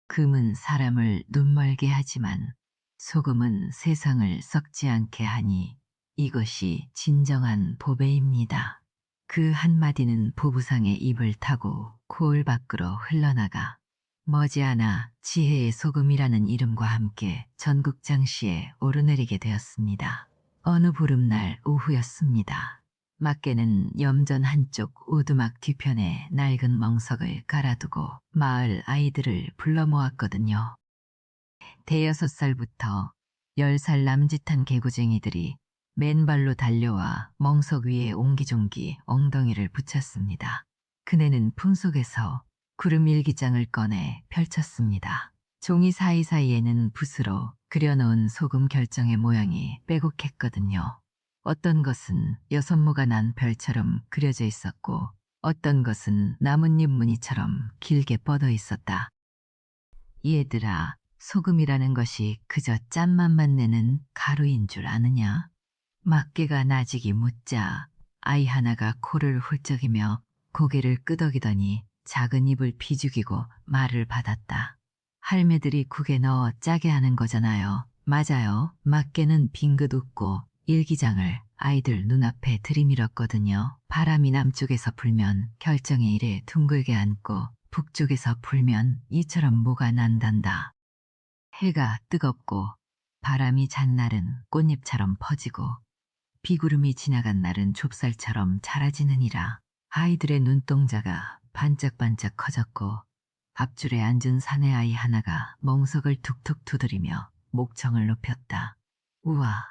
금은 사람을 눈멀게 하지만 소금은 세상을 썩지 않게 하니 이것이 진정한 보배입니다. 그 한마디는 부부상의 입을 타고 코을 밖으로 흘러나가 머지않아 지혜의 소금이라는 이름과 함께 전국장시에 오르내리게 되었습니다. 어느 보름날 오후였습니다. 막개는 염전 한쪽 오두막 뒤편에 낡은 멍석을 깔아두고 마을 아이들을 불러 모았거든요. 대여섯 살부터 10살 남짓한 개구쟁이들이 맨발로 달려와 멍석 위에 옹기종기 엉덩이를 붙였습니다. 그네는 품속에서 구름 일기장을 꺼내 펼쳤습니다. 종이 사이사이에는 붓으로 그려놓은 소금 결정의 모양이 빼곡했거든요. 어떤 것은 여선모가 난 별처럼 그려져 있었고 어떤 것은 나뭇잎 무늬처럼 길게 뻗어 있었다. 얘들아, 소금이라는 것이 그저 짠맛만 내는 가루인 줄 아느냐? 막개가 나직이 묻자 아이 하나가 코를 훌쩍이며 고개를 끄덕이더니 작은 입을 비죽이고 말을 받았다. 할매들이 국에 넣어 짜게 하는 거잖아요. 맞아요. 막개는 빙긋 웃고 일기장을 아이들 눈앞에 들이밀었거든요. 바람이 남쪽에서 불면 결정의 일에 둥글게 앉고 북쪽에서 불면 이처럼 뭐가 난단다. 해가 뜨겁고 바람이 잔 날은 꽃잎처럼 퍼지고 비구름이 지나간 날은 좁쌀처럼 자라지느니라. 아이들의 눈동자가 반짝반짝 커졌고 앞줄에 앉은 사내 아이 하나가 멍석을 툭툭 두드리며 목청을 높였다. 우와,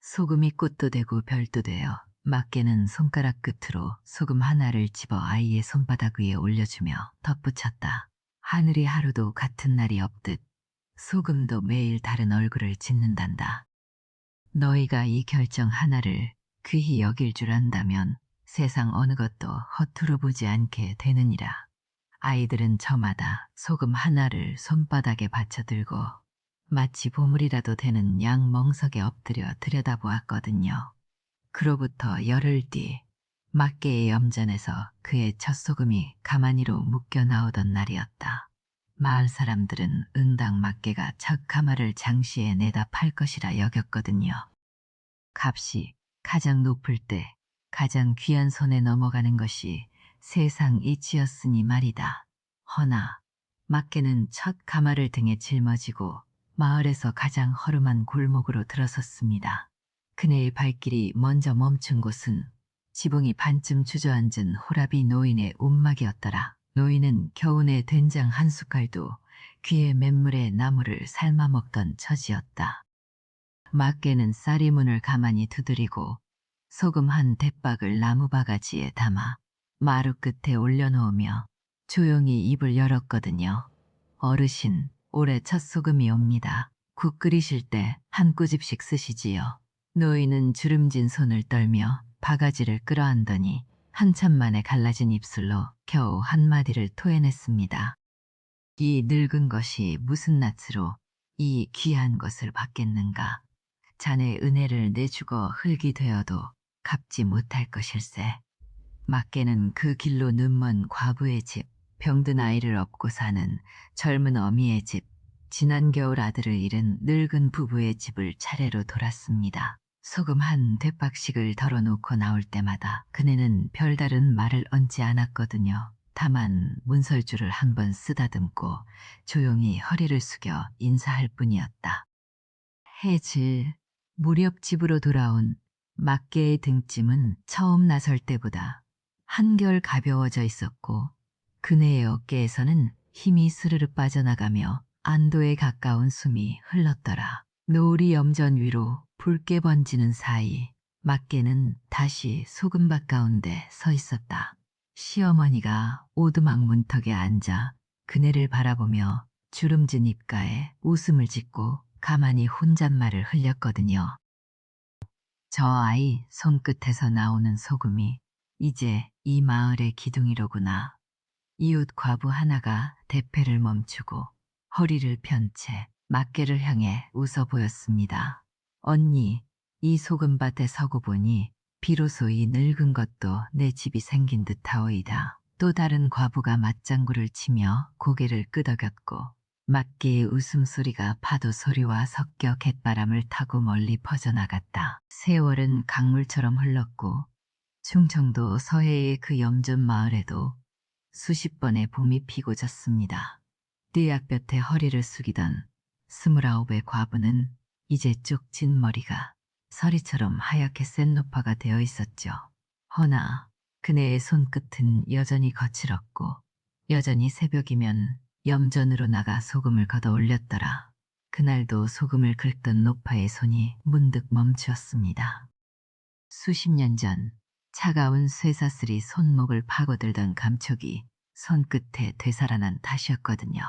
소금이 꽃도 되고 별도 되어 막개는 손가락 끝으로 소금 하나를 집어 아이의 손바닥 위에 올려주며 덧붙였다. 하늘이 하루도 같은 날이 없듯 소금도 매일 다른 얼굴을 짓는단다. 너희가 이 결정 하나를 귀히 여길 줄 안다면 세상 어느 것도 허투루 보지 않게 되느니라. 아이들은 저마다 소금 하나를 손바닥에 받쳐들고 마치 보물이라도 되는 양멍석에 엎드려 들여다보았거든요. 그로부터 열흘 뒤 막개의 염전에서 그의 첫 소금이 가마니로 묶여 나오던 날이었다. 마을 사람들은 응당 막개가 첫 가마를 장시에 내다 팔 것이라 여겼거든요. 값이 가장 높을 때 가장 귀한 손에 넘어가는 것이 세상 이치였으니 말이다. 허나 막개는 첫 가마를 등에 짊어지고 마을에서 가장 허름한 골목으로 들어섰습니다. 그네의 발길이 먼저 멈춘 곳은 지붕이 반쯤 주저앉은 호라비 노인의 움막이었더라. 노인은 겨우내 된장 한 숟갈도 귀에 맹물에 나무를 삶아 먹던 처지였다. 막개는 쌀이문을 가만히 두드리고 소금 한 대박을 나무 바가지에 담아 마루 끝에 올려놓으며 조용히 입을 열었거든요. 어르신, 올해 첫 소금이 옵니다. 국 끓이실 때 한 꼬집씩 쓰시지요. 노인은 주름진 손을 떨며 바가지를 끌어안더니 한참 만에 갈라진 입술로 겨우 한마디를 토해냈습니다. 이 늙은 것이 무슨 낯으로 이 귀한 것을 받겠는가. 자네 은혜를 내주고 흙이 되어도 갚지 못할 것일세. 막개는 그 길로 눈먼 과부의 집, 병든 아이를 업고 사는 젊은 어미의 집, 지난 겨울 아들을 잃은 늙은 부부의 집을 차례로 돌았습니다. 소금 한 대박씩을 덜어놓고 나올 때마다 그네는 별다른 말을 얹지 않았거든요. 다만 문설주를 한번 쓰다듬고 조용히 허리를 숙여 인사할 뿐이었다. 해질 무렵 집으로 돌아온 막개의 등짐은 처음 나설 때보다 한결 가벼워져 있었고 그네의 어깨에서는 힘이 스르르 빠져나가며 안도에 가까운 숨이 흘렀더라. 노을이 염전 위로 붉게 번지는 사이 막개는 다시 소금밭 가운데 서 있었다. 시어머니가 오두막 문턱에 앉아 그네를 바라보며 주름진 입가에 웃음을 짓고 가만히 혼잣말을 흘렸거든요. 저 아이 손끝에서 나오는 소금이 이제 이 마을의 기둥이로구나. 이웃 과부 하나가 대패를 멈추고 허리를 편 채 막개를 향해 웃어 보였습니다. 언니, 이 소금밭에 서고 보니 비로소 이 늙은 것도 내 집이 생긴 듯하오이다. 또 다른 과부가 맞장구를 치며 고개를 끄덕였고 막개의 웃음소리가 파도 소리와 섞여 갯바람을 타고 멀리 퍼져나갔다. 세월은 강물처럼 흘렀고 충청도 서해의 그 염전 마을에도 수십 번의 봄이 피고 졌습니다. 띠약볕에 허리를 숙이던 29의 과부는 이제 쭉 진 머리가 서리처럼 하얗게 센 노파가 되어 있었죠. 허나 그네의 손끝은 여전히 거칠었고 여전히 새벽이면 염전으로 나가 소금을 걷어 올렸더라. 그날도 소금을 긁던 노파의 손이 문득 멈추었습니다. 수십 년 전 차가운 쇠사슬이 손목을 파고들던 감촉이 손끝에 되살아난 탓이었거든요.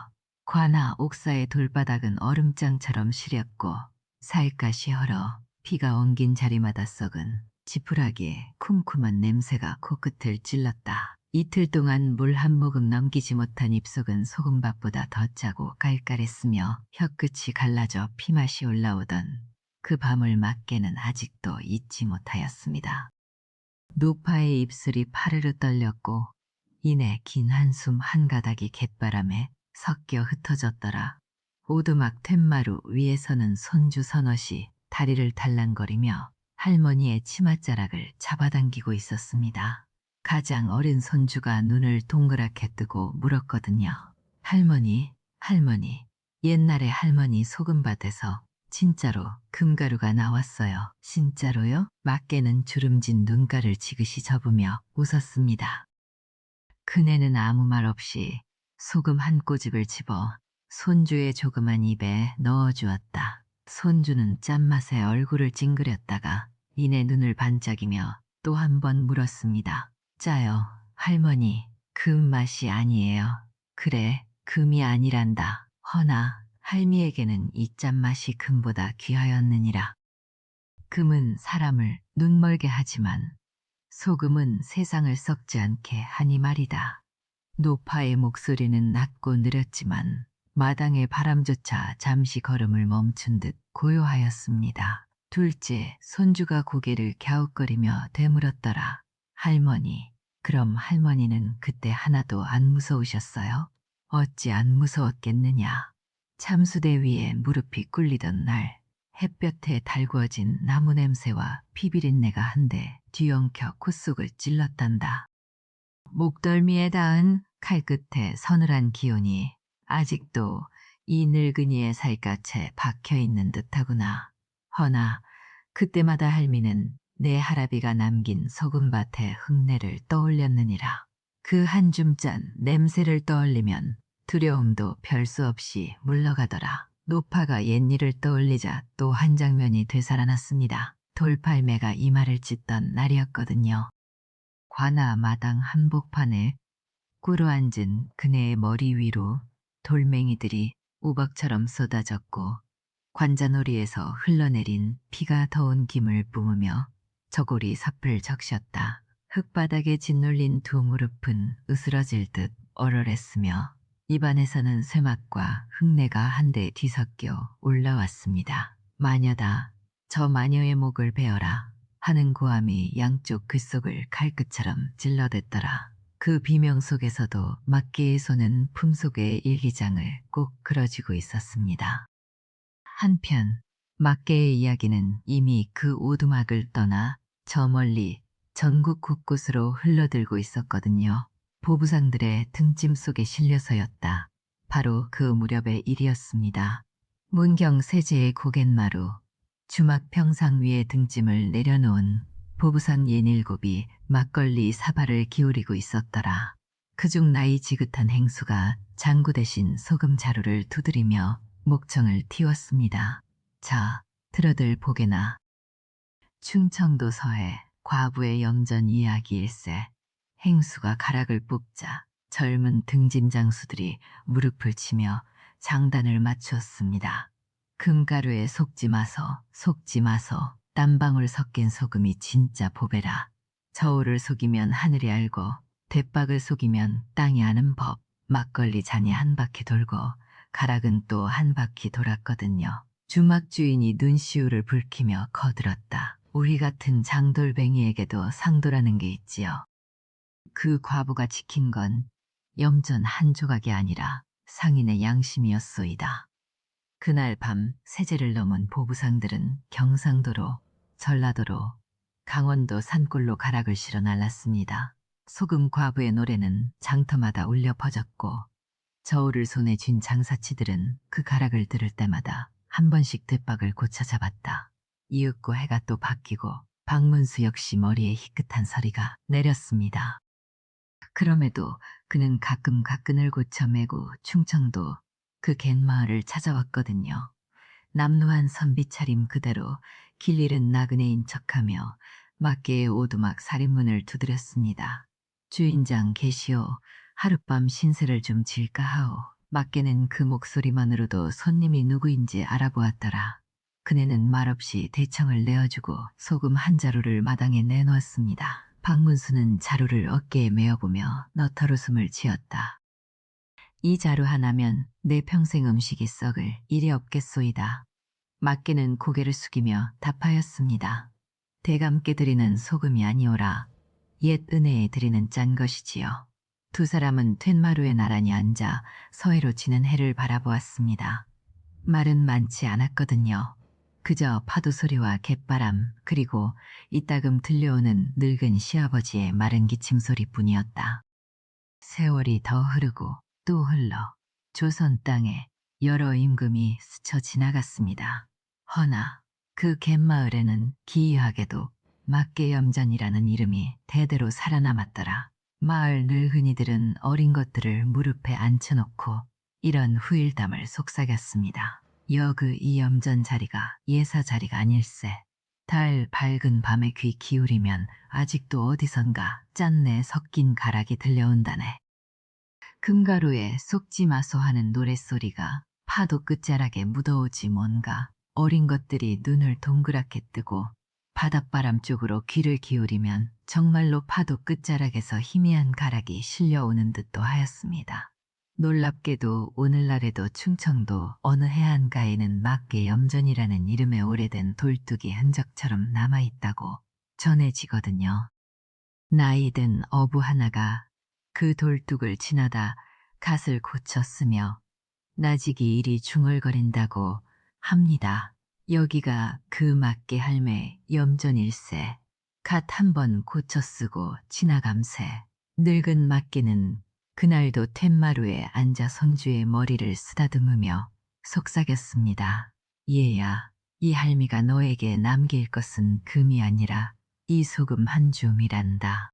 관아 옥사의 돌바닥은 얼음장처럼 시렸고 살갗이 얼어 피가 엉긴 자리마다 썩은 지푸라기에 쿰쿰한 냄새가 코끝을 찔렀다. 이틀 동안 물 한 모금 넘기지 못한 입속은 소금밥보다 더 짜고 깔깔했으며 혀끝이 갈라져 피맛이 올라오던 그 밤을 막개는 아직도 잊지 못하였습니다. 노파의 입술이 파르르 떨렸고 이내 긴 한숨 한 가닥이 갯바람에 섞여 흩어졌더라. 오두막 툇마루 위에 서는 손주 서넛이 다리를 달랑거리며 할머니의 치맛자락을 잡아당기고 있었습니다. 가장 어린 손주가 눈을 동그랗게 뜨고 물었거든요. 할머니, 할머니, 옛날에 할머니 소금밭에서 진짜로 금가루가 나왔어요. 진짜로요? 막개는 주름진 눈가를 지그시 접으며 웃었습니다. 그네는 아무 말 없이 소금 한 꼬집을 집어 손주의 조그만 입에 넣어주었다. 손주는 짠맛에 얼굴을 찡그렸다가 이내 눈을 반짝이며 또 한 번 물었습니다. 짜요, 할머니. 금 맛이 아니에요. 그래, 금이 아니란다. 허나 할미에게는 이 짠맛이 금보다 귀하였느니라. 금은 사람을 눈멀게 하지만 소금은 세상을 썩지 않게 하니 말이다. 노파의 목소리는 낮고 느렸지만 마당의 바람조차 잠시 걸음을 멈춘 듯 고요하였습니다. 둘째, 손주가 고개를 갸웃거리며 되물었더라. 할머니, 그럼 할머니는 그때 하나도 안 무서우셨어요? 어찌 안 무서웠겠느냐. 참수대 위에 무릎이 꿇리던 날 햇볕에 달구어진 나무 냄새와 피비린내가 한데 뒤엉켜 콧속을 찔렀단다. 목덜미에 닿은 칼끝에 서늘한 기운이 아직도 이 늙은이의 살갗에 박혀있는 듯하구나. 허나 그때마다 할미는 내 할아비가 남긴 소금밭의 흙내를 떠올렸느니라. 그 한 줌 짠 냄새를 떠올리면 두려움도 별 수 없이 물러가더라. 노파가 옛일을 떠올리자 또 한 장면이 되살아났습니다. 돌팔매가 이마를 찢던 날이었거든요. 관아 마당 한복판에 꿇어앉은 그네의 머리 위로 돌멩이들이 우박처럼 쏟아졌고 관자놀이에서 흘러내린 피가 더운 김을 뿜으며 저고리 삽을 적셨다. 흙바닥에 짓눌린 두 무릎은 으스러질 듯 얼얼했으며 입안에서는 쇠맛과 흙내가 한데 뒤섞여 올라왔습니다. 마녀다, 저 마녀의 목을 베어라 하는 고함이 양쪽 귓속을 칼끝처럼 찔러댔더라. 그 비명 속에서도 막개의 손은 품속의 일기장을 꼭 그려쥐고 있었습니다. 한편 막개의 이야기는 이미 그 오두막을 떠나 저 멀리 전국 곳곳으로 흘러들고 있었거든요. 보부상들의 등짐 속에 실려서였다. 바로 그 무렵의 일이었습니다. 문경 세제의 고갯마루, 주막 평상 위에 등짐을 내려놓은 보부상 예닐곱이 막걸리 사발을 기울이고 있었더라. 그중 나이 지긋한 행수가 장구 대신 소금 자루를 두드리며 목청을 틔웠습니다. 자, 들어들 보게나. 충청도 서해 과부의 염전 이야기일세. 행수가 가락을 뽑자 젊은 등짐 장수들이 무릎을 치며 장단을 맞추었습니다. 금가루에 속지 마소, 속지 마소. 땀방울 섞인 소금이 진짜 보배라. 저울을 속이면 하늘이 알고 대박을 속이면 땅이 아는 법. 막걸리 잔이 한 바퀴 돌고 가락은 또 한 바퀴 돌았거든요. 주막 주인이 눈시울을 붉히며 거들었다. 우리 같은 장돌뱅이에게도 상도라는 게 있지요. 그 과부가 지킨 건 염전 한 조각이 아니라 상인의 양심이었소이다. 그날 밤 세제를 넘은 보부상들은 경상도로, 전라도로, 강원도 산골로 가락을 실어 날랐습니다. 소금 과부의 노래는 장터마다 울려 퍼졌고 저울을 손에 쥔 장사치들은 그 가락을 들을 때마다 한 번씩 대박을 고쳐 잡았다. 이윽고 해가 또 바뀌고 박문수 역시 머리에 희끗한 서리가 내렸습니다. 그럼에도 그는 가끔 가끈을 고쳐 매고 충청도 그 갯마을을 찾아왔거든요. 남루한 선비 차림 그대로 길 잃은 나그네인 척하며 막개의 오두막 살인문을 두드렸습니다. 주인장 계시오. 하룻밤 신세를 좀 질까 하오. 막개는 그 목소리만으로도 손님이 누구인지 알아보았더라. 그네는 말없이 대청을 내어주고 소금 한 자루를 마당에 내놓았습니다. 박문수는 자루를 어깨에 메어보며 너털웃음을 지었다. 이 자루 하나면 내 평생 음식이 썩을 일이 없겠소이다. 막개는 고개를 숙이며 답하였습니다. 대감께 드리는 소금이 아니오라. 옛 은혜에 드리는 짠 것이지요. 두 사람은 툇마루에 나란히 앉아 서해로 지는 해를 바라보았습니다. 말은 많지 않았거든요. 그저 파도 소리와 갯바람 그리고 이따금 들려오는 늙은 시아버지의 마른 기침 소리뿐이었다. 세월이 더 흐르고 또 흘러 조선 땅에 여러 임금이 스쳐 지나갔습니다. 허나 그 갯마을에는 기이하게도 막개염전이라는 이름이 대대로 살아남았더라. 마을 늙은이들은 어린 것들을 무릎에 앉혀놓고 이런 후일담을 속삭였습니다. 여그 이 염전 자리가 예사 자리가 아닐세. 달 밝은 밤에 귀 기울이면 아직도 어디선가 짠내 섞인 가락이 들려온다네. 금가루에 속지 마소 하는 노랫소리가 파도 끝자락에 묻어오지 뭔가. 어린 것들이 눈을 동그랗게 뜨고 바닷바람 쪽으로 귀를 기울이면 정말로 파도 끝자락에서 희미한 가락이 실려오는 듯도 하였습니다. 놀랍게도 오늘날에도 충청도 어느 해안가에는 막개 염전이라는 이름의 오래된 돌뚝이 흔적처럼 남아있다고 전해지거든요. 나이든 어부 하나가 그 돌뚝을 지나다 갓을 고쳤으며 나직이 이리 중얼거린다고 합니다. 여기가 그 막개 할매 염전일세. 갓 한 번 고쳐 쓰고 지나감세. 늙은 막개는 그날도 툇마루에 앉아 손주의 머리를 쓰다듬으며 속삭였습니다. 얘야, 이 할미가 너에게 남길 것은 금이 아니라 이 소금 한 줌이란다.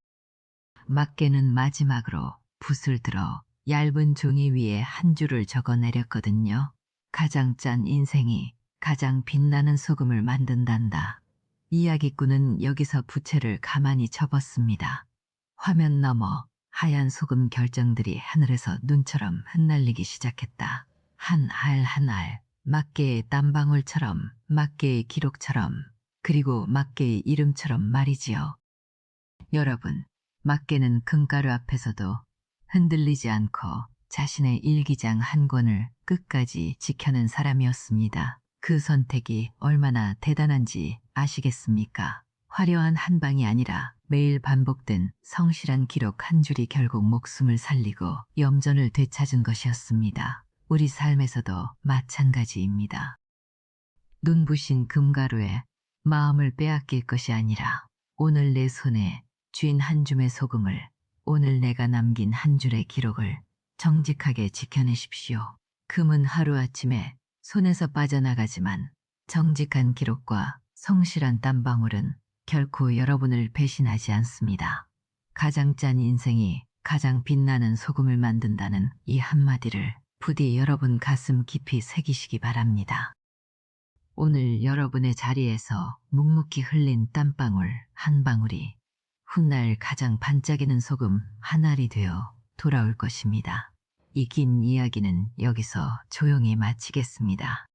막개는 마지막으로 붓을 들어 얇은 종이 위에 한 줄을 적어 내렸거든요. 가장 짠 인생이 가장 빛나는 소금을 만든단다. 이야기꾼은 여기서 부채를 가만히 접었습니다. 화면 너머 하얀 소금 결정들이 하늘에서 눈처럼 흩날리기 시작했다. 한 알 한 알, 막개의 땀방울처럼, 막개의 기록처럼, 그리고 막개의 이름처럼 말이지요. 여러분, 막개는 금가루 앞에서도 흔들리지 않고 자신의 일기장 한 권을 끝까지 지켜낸 사람이었습니다. 그 선택이 얼마나 대단한지 아시겠습니까? 화려한 한 방이 아니라 매일 반복된 성실한 기록 한 줄이 결국 목숨을 살리고 염전을 되찾은 것이었습니다. 우리 삶에서도 마찬가지입니다. 눈부신 금가루에 마음을 빼앗길 것이 아니라 오늘 내 손에 쥔 한 줌의 소금을, 오늘 내가 남긴 한 줄의 기록을 정직하게 지켜내십시오. 금은 하루아침에 손에서 빠져나가지만 정직한 기록과 성실한 땀방울은 결코 여러분을 배신하지 않습니다. 가장 짠 인생이 가장 빛나는 소금을 만든다는 이 한마디를 부디 여러분 가슴 깊이 새기시기 바랍니다. 오늘 여러분의 자리에서 묵묵히 흘린 땀방울 한 방울이 훗날 가장 반짝이는 소금 한 알이 되어 돌아올 것입니다. 이 긴 이야기는 여기서 조용히 마치겠습니다.